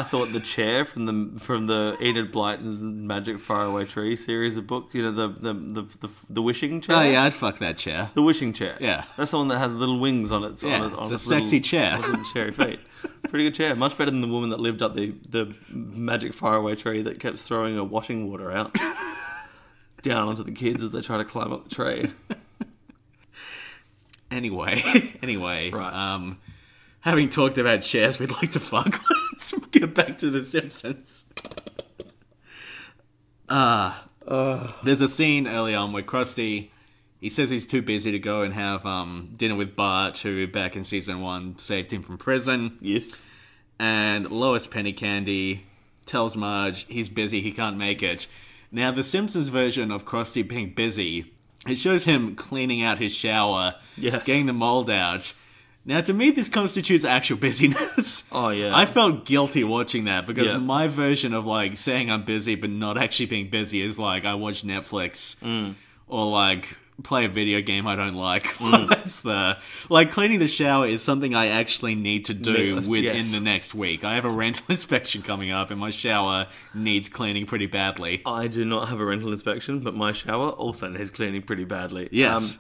thought the chair from the Enid Blyton Magic Faraway Tree series of books, you know, the wishing chair. Oh yeah, I'd fuck that chair. The wishing chair. Yeah. That's the one that had little wings on its Yeah, on it's a sexy chair. Little cherry feet. Pretty good chair. Much better than the woman that lived up the Magic Faraway Tree that kept throwing her washing water out down onto the kids as they try to climb up the tree. Anyway, Right. Having talked about chairs we'd like to fuck, let's get back to The Simpsons. There's a scene early on where Krusty, he says he's too busy to go and have dinner with Bart, who back in season 1 saved him from prison. Yes. And Lois Pennycandy tells Marge he's busy, he can't make it. Now, The Simpsons version of Krusty being busy, it shows him cleaning out his shower, Yes. getting the mold out. Now, to me, this constitutes actual busyness. Oh, yeah. I felt guilty watching that because Yeah. my version of, like, saying I'm busy but not actually being busy is, like, I watch Netflix or, like, play a video game I don't like. That's the... Like, cleaning the shower is something I actually need to do within Yes. the next week. I have a rental inspection coming up and my shower needs cleaning pretty badly. I do not have a rental inspection, but my shower also needs cleaning pretty badly. Yes.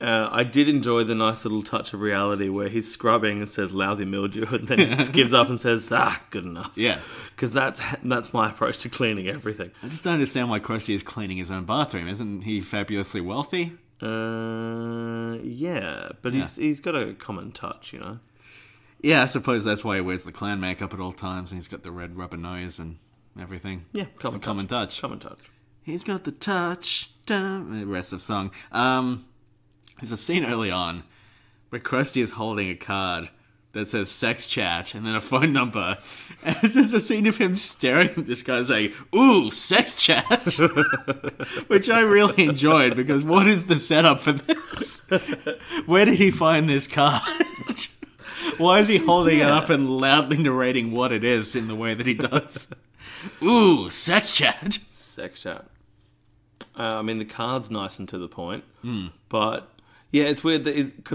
I did enjoy the nice little touch of reality where he's scrubbing and says lousy mildew and then just gives up and says, good enough. Yeah. Because that's my approach to cleaning everything. I just don't understand why Krusty is cleaning his own bathroom. Isn't he fabulously wealthy? Yeah, but he's got a common touch, you know. Yeah, I suppose that's why he wears the clown makeup at all times and he's got the red rubber nose and everything. Yeah, common touch. Common touch. He's got the touch. The rest of the song. There's a scene early on where Krusty is holding a card that says sex chat and then a phone number. And it's just a scene of him staring at this guy saying, ooh, sex chat. Which I really enjoyed because what is the setup for this? Where did he find this card? Why is he holding it up and loudly narrating what it is in the way that he does? Ooh, sex chat. Sex chat. I mean, the card's nice and to the point, but yeah, it's weird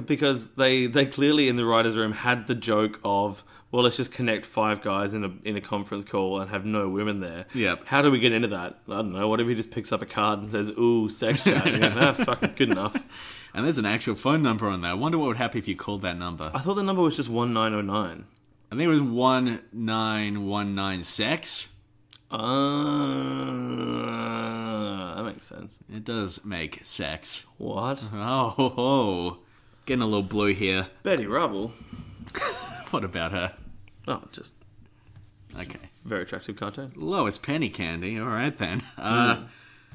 because they clearly in the writers' room had the joke of, well, let's just connect 5 guys in a conference call and have no women there. Yep. How do we get into that? I don't know. What if he just picks up a card and says, "Ooh, sex chat"? And you go, fucking good enough. And there's an actual phone number on there. I wonder what would happen if you called that number. I thought the number was just 1909. I think it was 1919 sex. That makes sense. It does make sex. What? Oh. Getting a little blue here. Betty Rubble. What about her? Oh, just Okay. very attractive cartoon. Lois Pennycandy. All right, then.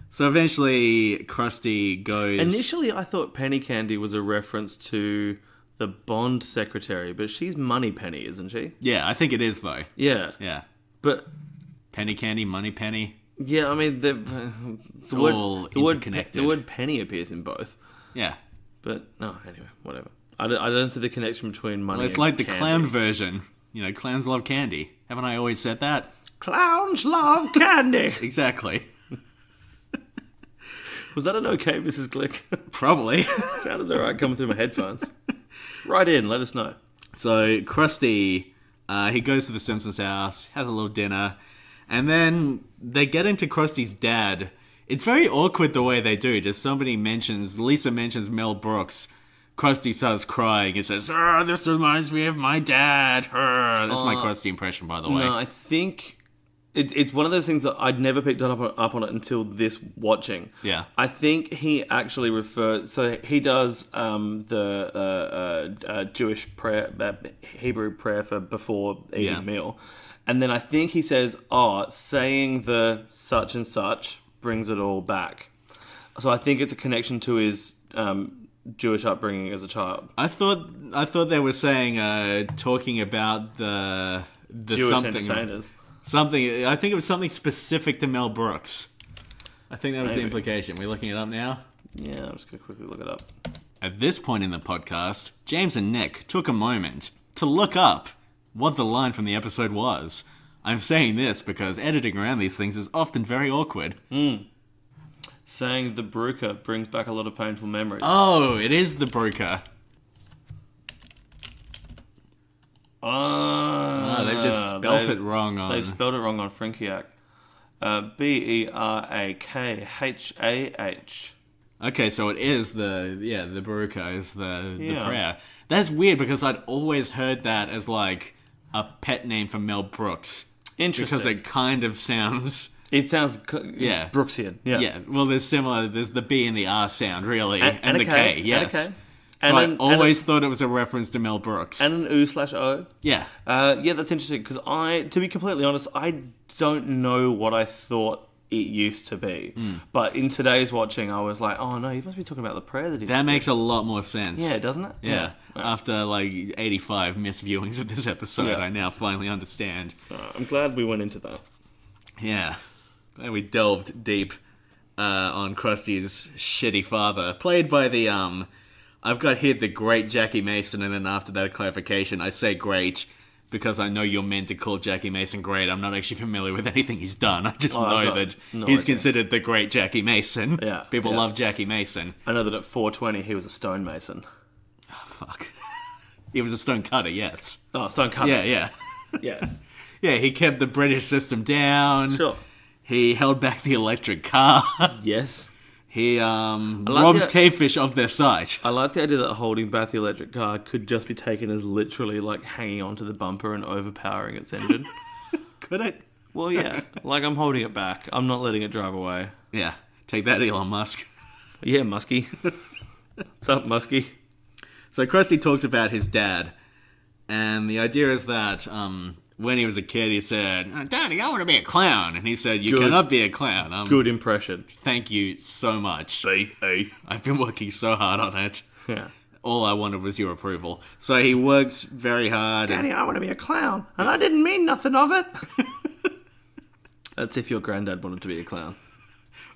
So eventually, Krusty goes... Initially, I thought Penny Candy was a reference to the Bond secretary, but she's Money Penny, isn't she? Yeah, I think it is, though. Yeah. Yeah. But, Penny Candy, Money Penny. yeah, I mean, the all interconnected. The word penny appears in both. Yeah. But, no, anyway, whatever. I don't see the connection between money Well, it's and like the candy. clown version. You know, clowns love candy. Haven't I always said that? Clowns love candy! Exactly. Was that an okay, Mrs. Glick? Probably. Sounded alright coming through my headphones. Write in, let us know. So Krusty, he goes to the Simpsons' house, has a little dinner, and then they get into Krusty's dad. It's very awkward the way they do. Just Lisa mentions Mel Brooks. Krusty starts crying and says, this reminds me of my dad. That's my Krusty impression, by the way. No, I think it's one of those things that I'd never picked up on it until this watching. Yeah. I think he actually refers... So he does the Jewish prayer, Hebrew prayer for before eating a meal. And then I think he says, saying the such and such brings it all back. So I think it's a connection to his Jewish upbringing as a child. I thought they were saying talking about the Jewish something. entertainers. Something. I think it was something specific to Mel Brooks. I think that was the Maybe. implication. We're looking it up now. Yeah, I'm just going to quickly look it up. At this point in the podcast, James and Nick took a moment to look up what the line from the episode was. I'm saying this because editing around these things is often very awkward. Saying the Bruca brings back a lot of painful memories. Oh, it is the Bruca. They've just spelt it wrong on... They've spelled it wrong on Frinkiac. Berakhah. Okay, so it is the Bruca is the prayer. That's weird because I'd always heard that as like a pet name for Mel Brooks. Interesting. Because it kind of sounds... It sounds Yeah. Brooksian. Yeah. Yeah, well, there's the B and the R sound, really. And the a K, K, yes. and a K. So I always thought it was a reference to Mel Brooks. And an oo/o. Yeah. Yeah, that's interesting because to be completely honest, I don't know what I thought it used to be. But in today's watching, I was like, oh no, he must be talking about the prayer that he That just makes did. a lot more sense. Yeah, doesn't it? Yeah. After like 85 misviewings of this episode, Yeah. I now finally understand. I'm glad we went into that. Yeah. And we delved deep on Krusty's shitty father, played by the, I've got here the great Jackie Mason, and then after that clarification, I say great because I know you're meant to call Jackie Mason great. I'm not actually familiar with anything he's done. I just know that no he's idea. considered the great Jackie Mason. Yeah, People yeah. love Jackie Mason. I know that at 420 he was a stonemason. Fuck. He was a stone cutter, yes. Oh, stone cutter. Yeah. Yes. Yeah, he kept the British system down. Sure. He held back the electric car. Yes. He robs cavefish of their sight. I like the idea that holding back the electric car could just be taken as literally like hanging onto the bumper and overpowering its engine. Could it? Well, yeah. Like I'm holding it back. I'm not letting it drive away. Yeah. Take that, Elon Musk. Yeah, Muskie. What's up, Muskie? So Krusty talks about his dad. And the idea is that when he was a kid, he said, Daddy, I want to be a clown. And he said, you Good. cannot be a clown. Good impression. Thank you so much. B.E. I've been working so hard on it. Yeah. All I wanted was your approval. So he works very hard. Daddy, I want to be a clown. And I didn't mean nothing of it. That's if your granddad wanted to be a clown.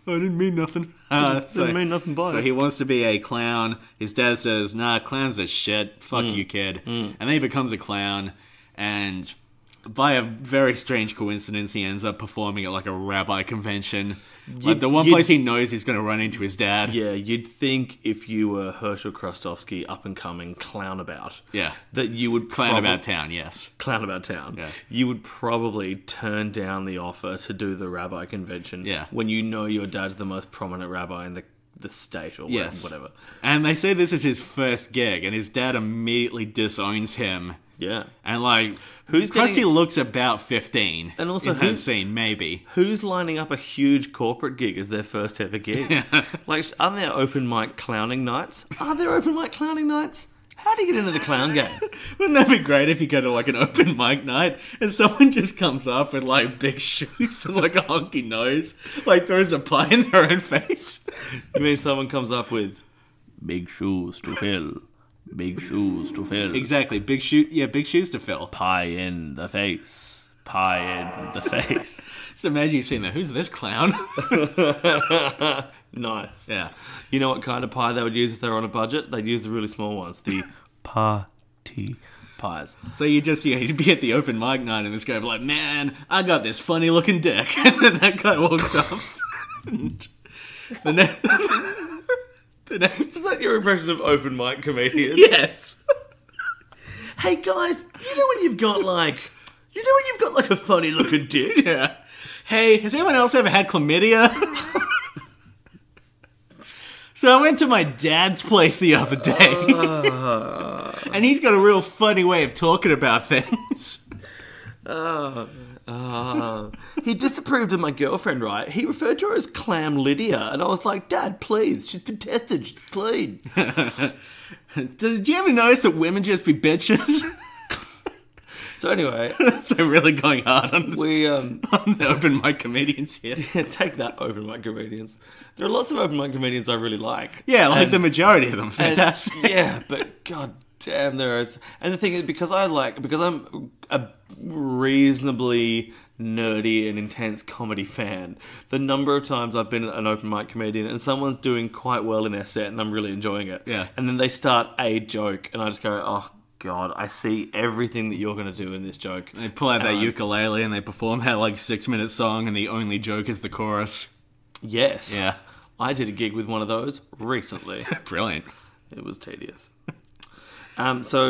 I didn't mean nothing. Didn't mean nothing by So it. he wants to be a clown. His dad says, nah, clowns are shit. Fuck you, kid. And then he becomes a clown. And by a very strange coincidence, he ends up performing at like a rabbi convention. Like the one place he knows he's going to run into his dad. Yeah, you'd think if you were Herschel Krustofsky, up and coming clown about, Yeah. that you would Clown about town, yes. clown about town. Yeah. You would probably turn down the offer to do the rabbi convention. Yeah. When you know your dad's the most prominent rabbi in the state or Yes. whatever. And they say this is his first gig, and his dad immediately disowns him. Yeah. And like, Who's Krusty getting- looks about 15. And also in that scene, maybe. Who's lining up a huge corporate gig as their first ever gig? Like, aren't there open mic clowning nights? Are there open mic clowning nights? How do you get into the clown game? Wouldn't that be great if you go to like an open mic night and someone just comes up with like big shoes and like a honky nose, like throws a pie in their own face? You mean someone comes up with big shoes to fill, big shoes to fill, Exactly, big shoes to fill. pie in the face, pie in the face. So imagine you seeing that. Who's this clown? Nice. Yeah. You know what kind of pie they would use if they were on a budget? They'd use the really small ones, the party pies. So you'd be at the open mic night and this guy would be like, man, I got this funny looking dick. And then that guy walks up. And the next Is that your impression of open mic comedians? yes. Hey guys, you know when you've got like a funny looking dick? Yeah. Hey, has anyone else ever had chlamydia? So I went to my dad's place the other day. And he's got a real funny way of talking about things. He disapproved of my girlfriend, right? He referred to her as Clam Lydia, and I was like, Dad, please, she's been tested, she's clean. Did you ever notice that women just be bitches? So anyway, So really going hard on the, we on the open mic comedians here. take that open mic comedians. There are lots of open mic comedians I really like. Yeah, like And- the majority of them. and- Fantastic. yeah, but god damn, there is. And the thing is, because I'm a reasonably nerdy and intense comedy fan, the number of times I've been an open mic comedian and someone's doing quite well in their set and I'm really enjoying it. Yeah. And then they start a joke and I just go, oh god, I see everything that you're going to do in this joke. They pull out that And ukulele and they perform that like 6-minute song, and the only joke is the chorus. Yes. Yeah, I did a gig with one of those recently. brilliant. It was tedious. So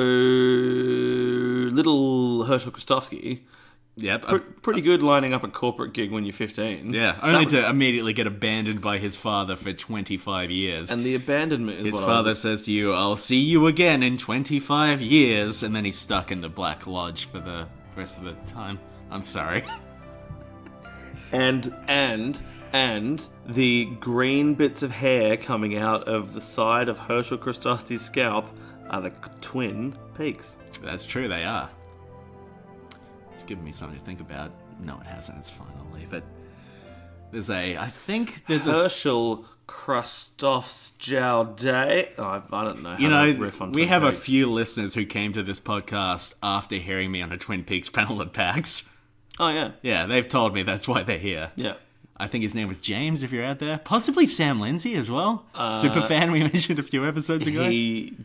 little Herschel Krustofsky, Yep. pretty good lining up a corporate gig when you're 15. Yeah, only to immediately get abandoned by his father for 25 years. And the abandonment is His what father says to you, "I'll see you again in 25 years," and then he's stuck in the Black Lodge for the rest of the time. I'm sorry. and the green bits of hair coming out of the side of Herschel Krustofsky's scalp are the twin peaks. That's true, they are. It's given me something to think about. No, it hasn't. It's fine. I'll leave it. I think there's a... Herschel Krustofsky. Oh, I don't know how You to know, riff on we Twin have a Peaks. few listeners who came to this podcast after hearing me on a Twin Peaks panel at PAX. Oh, yeah. Yeah, they've told me that's why they're here. Yeah. I think his name was James, if you're out there. Possibly Sam Lindsay as well. Superfan we mentioned a few episodes ago. He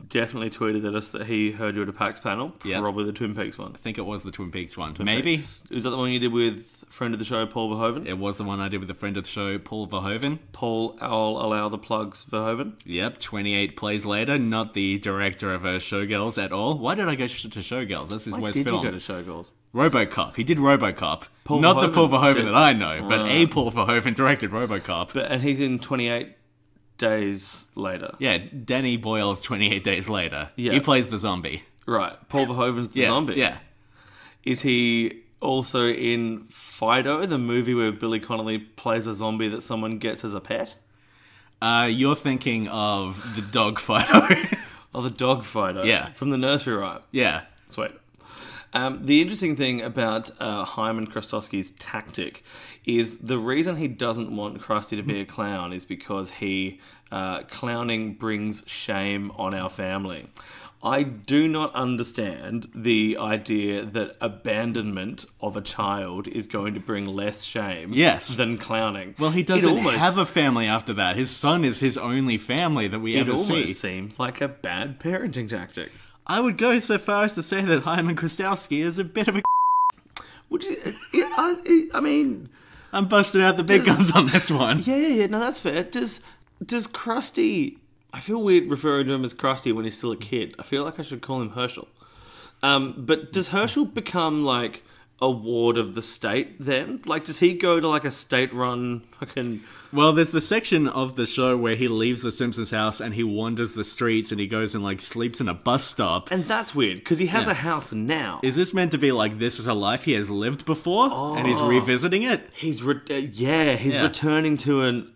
definitely tweeted at us that he heard you at a PAX panel. Yep. Probably the Twin Peaks one. I think it was the Twin Peaks one. Maybe. Peaks. Was that the one you did with friend of the show, Paul Verhoeven? It was the one I did with a friend of the show, Paul Verhoeven. Paul, I'll allow the plugs, Verhoeven. Yep, 28 plays later. Not the director of Showgirls at all. Why did I go to Showgirls? That's his Why worst did film. you go to Showgirls? RoboCop. He did RoboCop. Paul Not the Verhoeven Paul Verhoeven did- that I know, but a Paul Verhoeven directed RoboCop. And he's in 28 Days Later. Yeah, Danny Boyle's 28 Days Later. Yeah. He plays the zombie. Right. Paul Verhoeven's the Yeah, zombie. yeah. Is he also in Fido, the movie where Billy Connolly plays a zombie that someone gets as a pet? You're thinking of the dog Fido. Oh, the dog Fido. Yeah. From the nursery rhyme. Yeah. Sweet. The interesting thing about Hyman Krustofsky's tactic is the reason he doesn't want Krusty to be a clown is because clowning brings shame on our family. I do not understand the idea that abandonment of a child is going to bring less shame Yes. than clowning. Well, he doesn't have a family after that. His son is his only family that we It ever almost see. seems like a bad parenting tactic. I would go so far as to say that Hyman Krustowski is a bit of a... Would you? I mean... I'm busting out the big guns on this one. Yeah, no, that's fair. Does Krusty... I feel weird referring to him as Krusty when he's still a kid. I feel like I should call him Herschel. But does Herschel become, like, a ward of the state then? Like, does he go to, like, a state-run fucking... Well, there's the section of the show where he leaves the Simpsons house and he wanders the streets and he goes and, like, sleeps in a bus stop. And that's weird, because he has a house now. Is this meant to be like this is a life he has lived before and he's revisiting it? He's returning to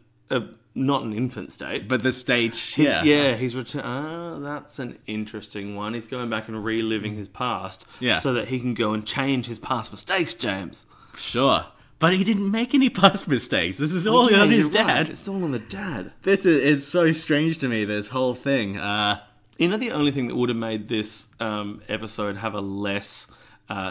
not an infant state. But the stage, He's that's an interesting one. He's going back and reliving his past, so that he can go and change his past mistakes, James. Sure, but he didn't make any past mistakes. This is all on his dad. Right. It's all on the dad. It's so strange to me. This whole thing. You know, the only thing that would have made this episode have a less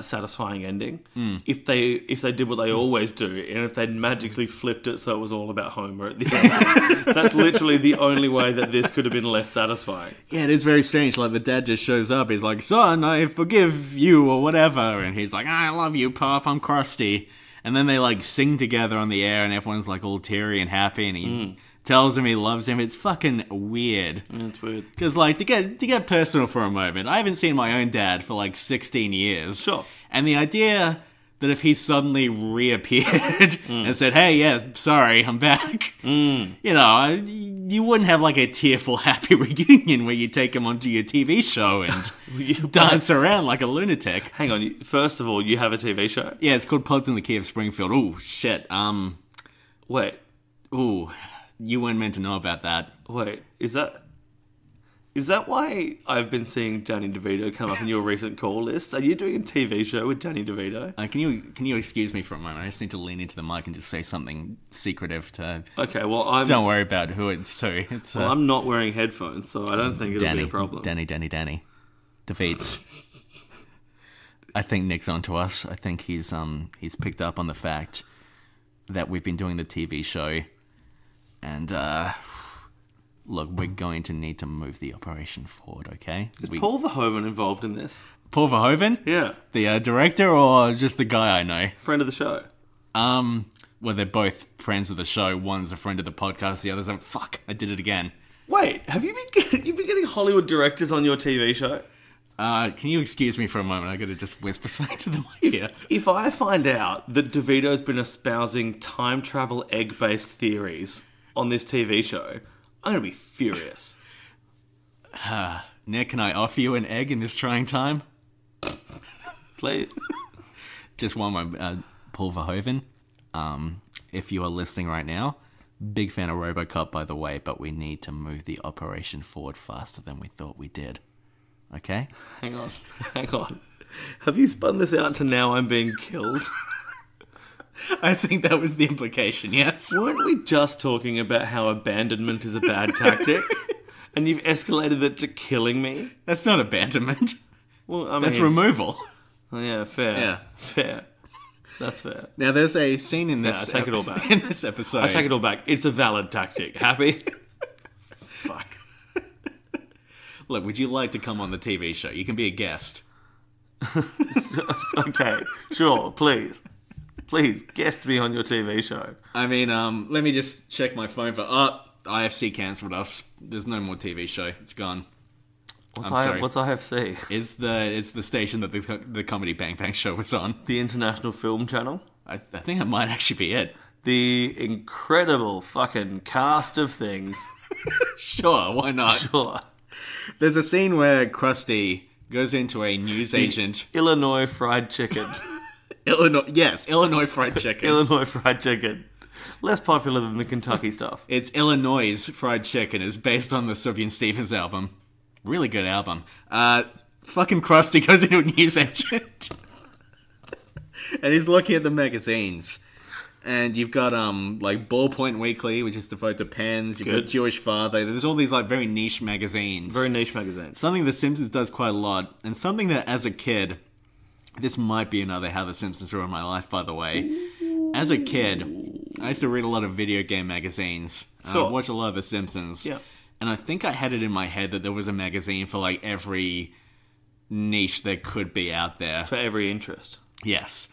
satisfying ending if they did what they always do, and if they'd magically flipped it so it was all about Homer at the end. That's literally the only way that this could have been less satisfying. Yeah, it is very strange. Like, the dad just shows up. He's like, "Son, I forgive you," or whatever. And he's like, "I love you, Pop. I'm Krusty." And then they, like, sing together on the air, and everyone's, like, all teary and happy, and he tells him he loves him. It's fucking weird. Yeah, it's weird. Because, like, to get personal for a moment, I haven't seen my own dad for, like, 16 years. Sure. And the idea that if he suddenly reappeared and said, "Hey, yeah, sorry, I'm back," you know, you wouldn't have, like, a tearful, happy reunion where you take him onto your TV show and dance around like a lunatic. Hang on. First of all, you have a TV show? Yeah, it's called Pods in the Key of Springfield. Ooh, shit. Wait. Ooh, you weren't meant to know about that. Wait. Is that... Is that why I've been seeing Danny DeVito come up in your recent call list? Are you doing a TV show with Danny DeVito? Can you excuse me for a moment? I just need to lean into the mic and just say something secretive to... Okay, well, Don't worry about who it's to. It's, I'm not wearing headphones, so I don't think it'll be a problem. Danny. Defeats. I think Nick's onto us. I think he's picked up on the fact that we've been doing the TV show, and look, we're going to need to move the operation forward. Okay? Is Paul Verhoeven involved in this? Paul Verhoeven? Yeah, The director, or just the guy I know? friend of the show. Well, they're both friends of the show. One's a friend of the podcast. The other's a... Fuck, I did it again. Wait, have you've been getting Hollywood directors on your TV show? Can you excuse me for a moment? I gotta just whisper something to the mic here. If I find out that DeVito's been espousing time travel egg-based theories on this TV show, I'm gonna be furious. Nick, can I offer you an egg in this trying time? Please. Just one more. Paul Verhoeven, if you are listening right now, big fan of RoboCop, by the way, but we need to move the operation forward faster than we thought we did. Okay? Hang on. Have you spun this out to now I'm being killed? I think that was the implication, yes. Weren't we just talking about how abandonment is a bad tactic? And you've escalated it to killing me? That's not abandonment. Well, I mean... That's removal. Oh, yeah, fair. Yeah. Fair. That's fair. Now, there's a scene in this... I take it all back. In this episode... I take it all back. It's a valid tactic. Happy? Fuck. Look, would you like to come on the TV show? You can be a guest. Okay, sure, please. Please, guest me on your TV show. I mean, let me just check my phone for... IFC cancelled us. There's no more TV show. It's gone. What's IFC? It's the station that the Comedy Bang Bang show was on. The International Film Channel? I think that might actually be it. The incredible fucking cast of things. Sure, why not? Sure. There's a scene where Krusty goes into a newsagent... Illinois fried chicken. Illinois fried chicken. Illinois fried chicken. Less popular than the Kentucky stuff. It's Illinois fried chicken. It's based on the Sufjan Stevens album. Really good album. Fucking Krusty goes into a newsagent. And he's looking at the magazines. And you've got, like, Ballpoint Weekly, which is devoted to pens. You've got Jewish Father. There's all these, like, very niche magazines. Very niche magazines. Something The Simpsons does quite a lot. And something that, as a kid... This might be another How The Simpsons Ruined My Life, by the way. As a kid, I used to read a lot of video game magazines. Watch a lot of The Simpsons. Yeah. And I think I had it in my head that there was a magazine for, like, every niche there could be out there. For every interest. Yes.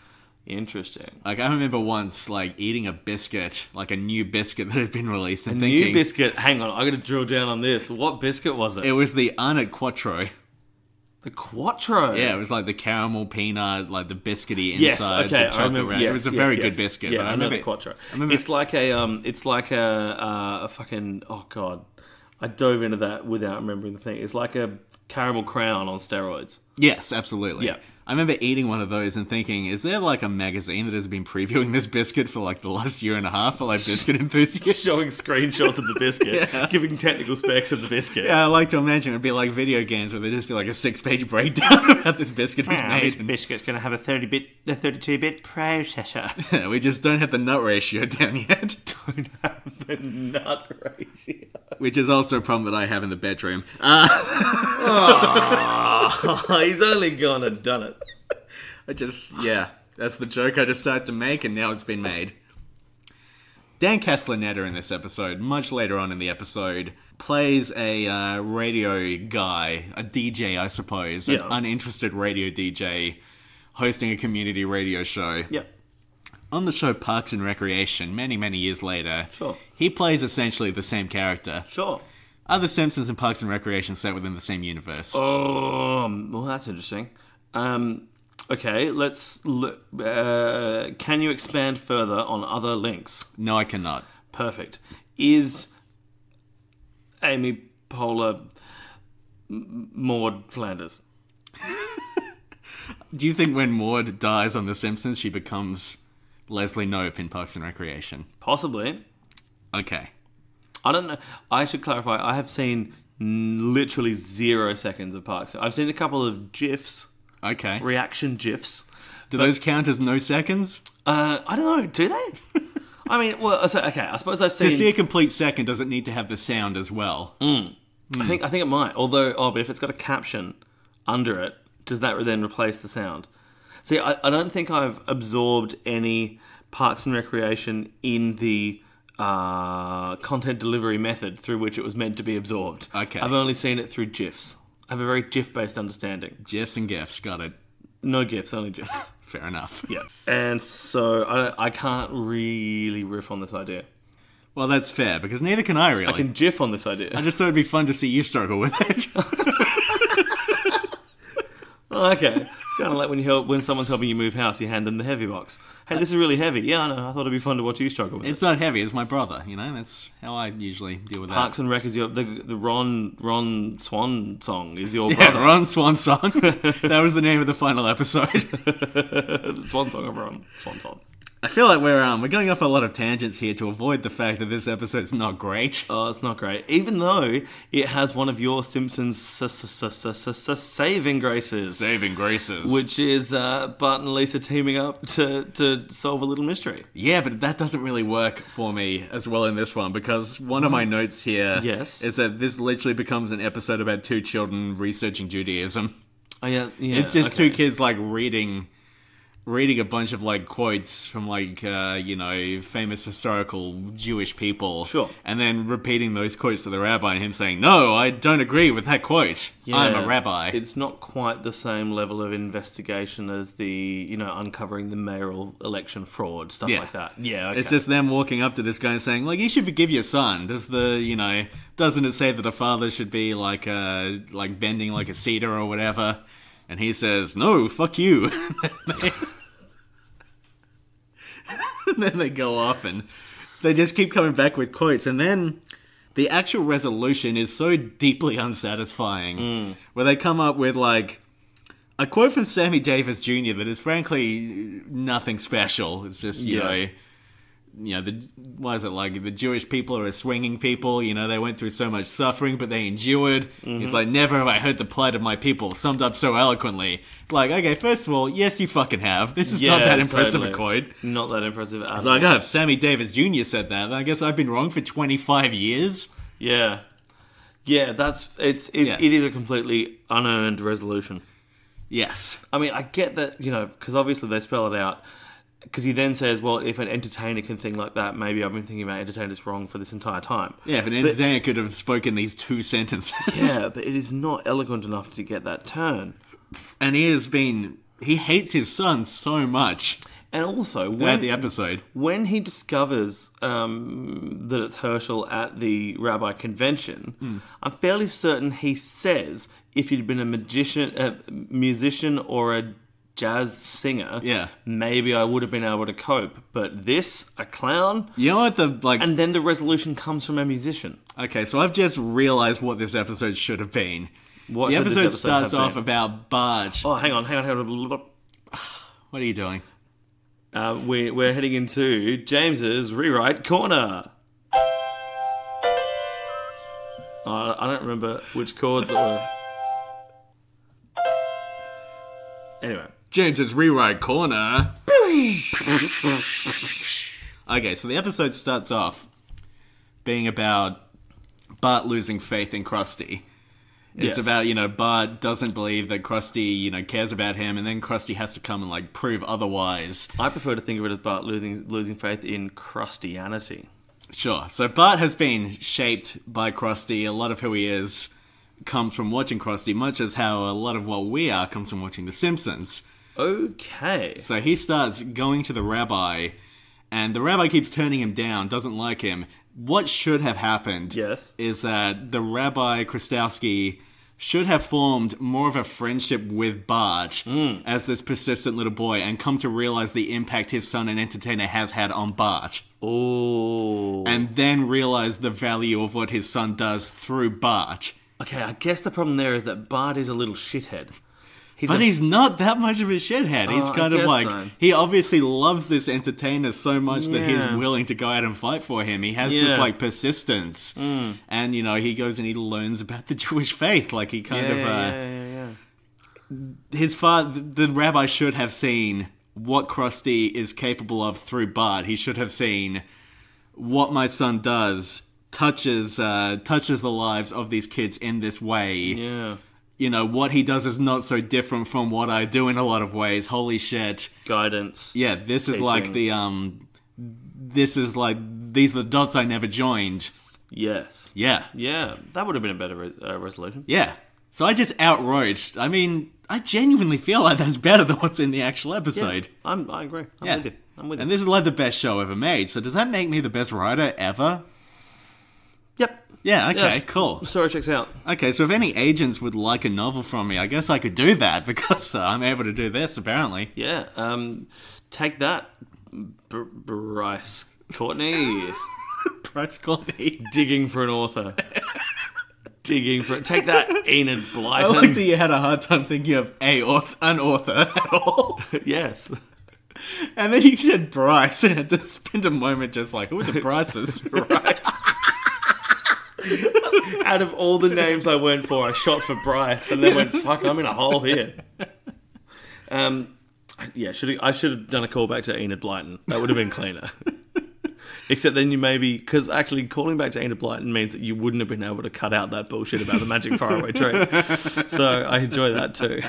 Interesting. Like, I remember once, like, eating a biscuit, like a new biscuit that had been released, and thinking... New biscuit? Hang on, I gotta drill down on this. What biscuit was it? It was the Arnott Quattro. The Quattro? Yeah, it was like the caramel peanut, like the biscuity inside. Yes, okay, the chocolate I remember. wrap. Yes, it was a very good biscuit. Yeah, but I remember the Quattro. It's like a fucking... Oh, God. I dove into that without remembering the thing. It's like a caramel crown on steroids. Yes, absolutely. Yeah. I remember eating one of those and thinking, is there like a magazine that has been previewing this biscuit for like the last year and a half for like biscuit enthusiasts? Showing screenshots of the biscuit. Yeah. Giving technical specs of the biscuit. Yeah, I like to imagine it'd be like video games where there'd just be like a 6-page breakdown of how this biscuit was made. This biscuit's going to have a 32-bit processor. We just don't have the nut ratio down yet. Don't have the nut ratio. Which is also a problem that I have in the bedroom. He's only gone and done it. That's the joke I decided to make, and now it's been made. Dan Castellaneta in this episode, much later on in the episode, plays a radio guy, a DJ, I suppose, an uninterested radio DJ hosting a community radio show. Yep. On the show Parks and Recreation, many, many years later, he plays essentially the same character. Sure. Are The Simpsons and Parks and Recreation set within the same universe? Well, that's interesting. Okay, let's look. Can you expand further on other links? No, I cannot. Perfect. Is Amy Poehler Maud Flanders? Do you think when Maud dies on The Simpsons, she becomes Leslie Knope in Parks and Recreation? Possibly. Okay. I don't know. I should clarify. I have seen literally 0 seconds of Parks. I've seen a couple of GIFs, Okay. reaction GIFs. Do those count as no seconds? I don't know. Do they? I mean, well, so, okay. I suppose I've seen. To see a complete second, does it need to have the sound as well? I think it might. Although, but if it's got a caption under it, does that then replace the sound? See, I don't think I've absorbed any Parks and Recreation in the content delivery method through which it was meant to be absorbed. Okay. I've only seen it through GIFs. I have a very GIF-based understanding. GIFs and GIFs, got it. No GIFs, only GIFs. Fair enough. Yeah. And so I can't really riff on this idea. Well, that's fair, because neither can I, really. I can GIF on this idea. I just thought it'd be fun to see you struggle with it. Oh, okay. It's kind of like when someone's helping you move house, you hand them the heavy box. Hey, this is really heavy. Yeah, I know. I thought it'd be fun to watch you struggle with it. It's not heavy, it's my brother, you know? That's how I usually deal with that. Parks and Rec is the Ron Swan song is your brother. Yeah, Ron Swan Song. That was the name of the final episode. The Swan song of Ron Swan Song. I feel like we're going off a lot of tangents here to avoid the fact that this episode's not great. Oh, it's not great. Even though it has one of your Simpsons saving graces. Saving graces. Which is Bart and Lisa teaming up to solve a little mystery. Yeah, but that doesn't really work for me as well in this one, because one of my notes here is that this literally becomes an episode about two children researching Judaism. Oh, yeah. It's just two kids, like, reading a bunch of, like, quotes from, like, famous historical Jewish people. Sure. And then repeating those quotes to the rabbi and him saying, no, I don't agree with that quote. Yeah, I'm a rabbi. It's not quite the same level of investigation as the, uncovering the mayoral election fraud, stuff like that. Yeah, okay. It's just them walking up to this guy and saying, like, you should forgive your son. Doesn't it say that a father should be, like bending like a cedar or whatever? And he says, no, fuck you. And then they go off and they just keep coming back with quotes. And then the actual resolution is so deeply unsatisfying. Where they come up with, like, a quote from Sammy Davis Jr. that is frankly nothing special. It's just, the Jewish people are a swinging people, they went through so much suffering, but they endured. It's like, never have I heard the plight of my people summed up so eloquently. Like, okay, first of all, yes, you fucking have. This is not that impressive a quote. Not that impressive at all. It's like, oh, if Sammy Davis Jr. said that, then I guess I've been wrong for 25 years. Yeah. Yeah, it is a completely unearned resolution. Yes. I mean, I get that, because obviously they spell it out. Because he then says, well, if an entertainer can think like that, maybe I've been thinking about entertainers wrong for this entire time. Yeah, if an entertainer could have spoken these two sentences. Yeah, but it is not eloquent enough to get that turn. And he hates his son so much. And also, the episode, when he discovers that it's Herschel at the rabbi convention, I'm fairly certain he says, if you'd been a musician or a jazz singer, maybe I would have been able to cope. But this, a clown? You know what And then the resolution comes from a musician. Okay, so I've just realised what this episode should have been. The episode starts off about Bart. Oh, hang on. What are you doing? We're heading into James's Rewrite Corner. I don't remember which chords were. Anyway. James's Rewrite Corner. Okay, so the episode starts off being about Bart losing faith in Krusty. It's about, Bart doesn't believe that Krusty, cares about him, and then Krusty has to come and, like, prove otherwise. I prefer to think of it as Bart losing faith in Krustianity. Sure. So Bart has been shaped by Krusty. A lot of who he is comes from watching Krusty, much as how a lot of what we are comes from watching The Simpsons. Okay. So he starts going to the rabbi, and the rabbi keeps turning him down, doesn't like him. What should have happened is that the Rabbi Krustowski should have formed more of a friendship with Bart as this persistent little boy and come to realize the impact his son and entertainer has had on Bart. Oh. And then realize the value of what his son does through Bart. Okay, I guess the problem there is that Bart is a little shithead. But he's not that much of a shithead. He's kind of like... so. He obviously loves this entertainer so much that he's Yeah. willing to go out and fight for him. He has Yeah. this, like, persistence. And, you know, he goes and he learns about the Jewish faith. Like, he kind of... Yeah. His father... The rabbi should have seen what Krusty is capable of through Bart. He should have seen what my son does touches the lives of these kids in this way. Yeah. You know, what he does is not so different from what I do in a lot of ways. Holy shit. Guidance. Yeah, this is Teaching. like the, these are the dots I never joined. Yes. Yeah. Yeah. That would have been a better resolution. Yeah. So I just outwrote. I mean, I genuinely feel like that's better than what's in the actual episode. I agree. I'm with you. I'm with you. And this is like the best show ever made. So does that make me the best writer ever? Yep. Yeah, okay, Yes. cool. Story checks out. Okay, so if any agents would like a novel from me, I guess I could do that because I'm able to do this, apparently. Yeah. Take that, Bryce Courtney. Bryce Courtney. Digging for an author. Take that, Enid I Blyton. like that you had a hard time thinking of an author at all. Yes. And then you said Bryce and had to spend a moment just like, who are the Bryces? Right. Out of all the names I went for, I shot for Bryce and then went, fuck, I'm in a hole here. Yeah, I should have done a callback to Enid Blyton. That would have been cleaner. Except then you maybe... Because actually calling back to Enid Blyton means that you wouldn't have been able to cut out that bullshit about the magic faraway tree. So I enjoy that too.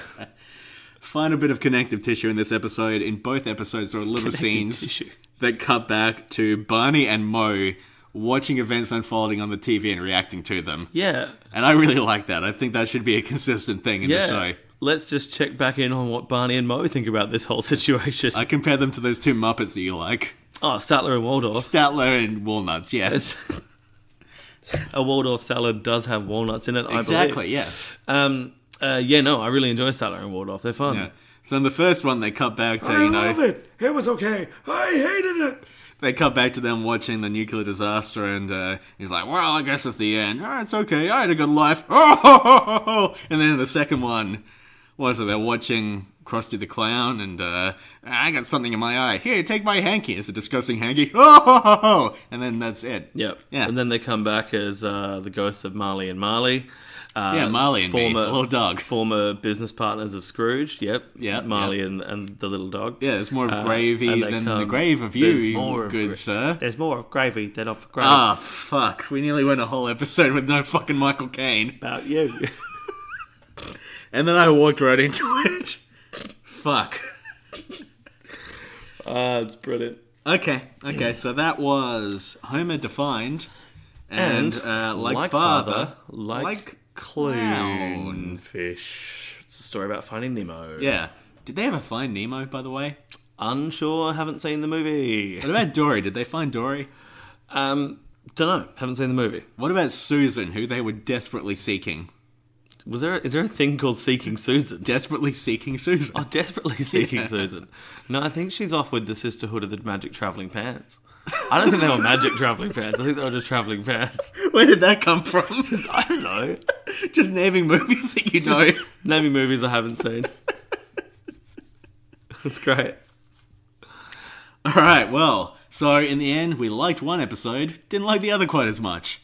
Find a bit of connective tissue in this episode. In both episodes, there are little scenes that cut back to Barney and Moe watching events unfolding on the TV and reacting to them. Yeah. And I really like that. I think that should be a consistent thing in the show. Let's just check back in on what Barney and Moe think about this whole situation. I compare them to those two Muppets that you like. Oh, Statler and Waldorf. Statler and Walnuts, yes. A Waldorf salad does have walnuts in it, I believe. Exactly, yes. Yeah, no, I really enjoy Statler and Waldorf. They're fun. Yeah. So in the first one, they cut back to, I love it. It was okay. I hated it. They cut back to them watching the nuclear disaster, and he's like, well, I guess it's the end. Oh, it's okay. I had a good life. Oh! And then in the second one, what is it? They're watching Krusty the Clown, and I got something in my eye. Here, take my hanky. It's a disgusting hanky. Oh! And then that's it. Yep. Yeah. And then they come back as the ghosts of Marley and Marley. Marley and me, the little dog. Former business partners of Scrooge. Yep. Marley yep. And the little dog. Yeah, there's more of gravy and they than come- the grave of There's you, more of good sir. There's more of gravy than of gravy. Ah, fuck. We nearly went a whole episode with no fucking Michael Caine. About you. And then I walked right into it. Fuck. It's brilliant. Okay, so that was Homer defined. And like father, like clownfish. It's a story about finding Nemo. Yeah. Did they ever find Nemo, by the way? Unsure, haven't seen the movie. What about Dory? Did they find Dory? Dunno, haven't seen the movie. What about Susan, who they were desperately seeking? Is there a thing called Seeking Susan? Desperately seeking Susan. Oh, desperately seeking Susan. No, I think she's off with the Sisterhood of the Magic Travelling Pants. I don't think they were magic travelling pants. I think they were just travelling pants. Where did that come from? I don't know. Just naming movies that you know. Naming movies I haven't seen. That's great. Alright, well, so in the end, we liked one episode, didn't like the other quite as much.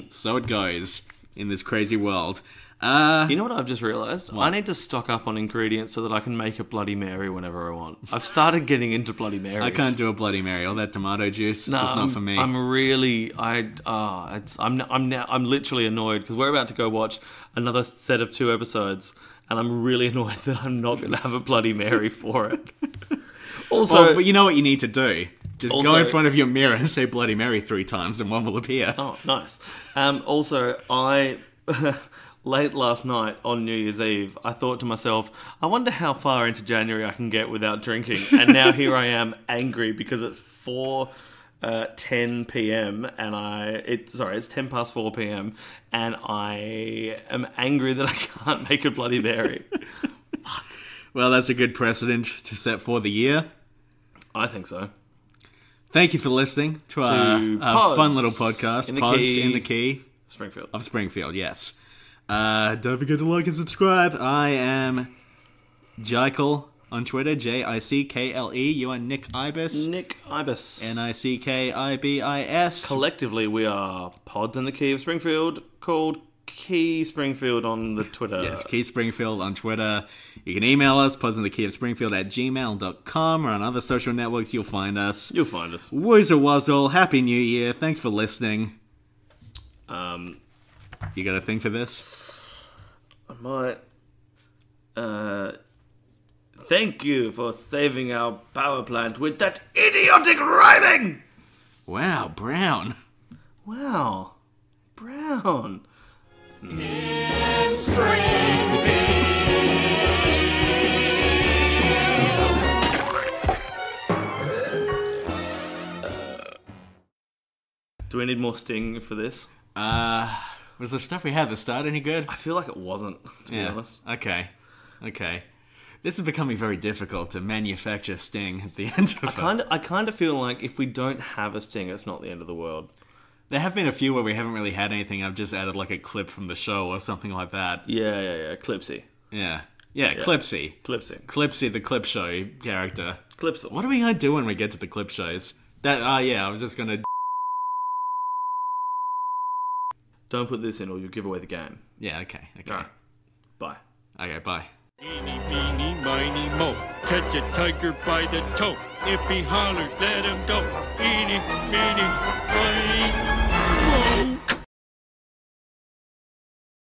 So it goes in this crazy world. You know what I've just realised? I need to stock up on ingredients so that I can make a Bloody Mary whenever I want. I've started getting into Bloody Marys. I can't do a Bloody Mary. All that tomato juice, it's just not for me. I'm literally annoyed because we're about to go watch another set of 2 episodes, and I'm really annoyed that I'm not going to have a Bloody Mary for it. Also, but you know what you need to do? Just go in front of your mirror and say Bloody Mary 3 times, and one will appear. Oh, nice. Also, I... Late last night on New Year's Eve, I thought to myself, I wonder how far into January I can get without drinking. And now here I am angry because it's 4:10 p.m. and it's 10 past 4 p.m. and I am angry that I can't make a Bloody Mary. Well, that's a good precedent to set for the year. I think so. Thank you for listening to our fun little podcast, Pods in the Key. Springfield, yes. Don't forget to like and subscribe. I am Jekyll on Twitter, Jickle. You are Nick Ibis. Nick Ibis. Nickibis. Collectively, we are Pods in the Key of Springfield, called Key Springfield on the Twitter. Yes, Key Springfield on Twitter. You can email us, podsinthekeyofspringfield@gmail.com, or on other social networks, you'll find us. You'll find us. Woozle Wuzzle, Happy New Year, thanks for listening. You got a thing for this? I might. Thank you for saving our power plant with that idiotic rhyming! Wow, Brown. Wow. Brown. In Springfield. Do we need more sting for this? Was the stuff we had at the start any good? I feel like it wasn't, to be honest. Okay. This is becoming very difficult to manufacture sting at the end of it. I kind of feel like if we don't have a sting, it's not the end of the world. There have been a few where we haven't really had anything. I've just added like a clip from the show or something like that. Yeah. Clipsy. Yeah, Clipsy. Clipsy, the clip show character. Clipsy. What are we going to do when we get to the clip shows? I was just going to... Don't put this in or you'll give away the game. Yeah, okay. Alright. Bye. Okay, bye. Eeny, meeny, miny, mo. Catch a tiger by the toe. If he hollers, let him go. Eeny, meeny, miny,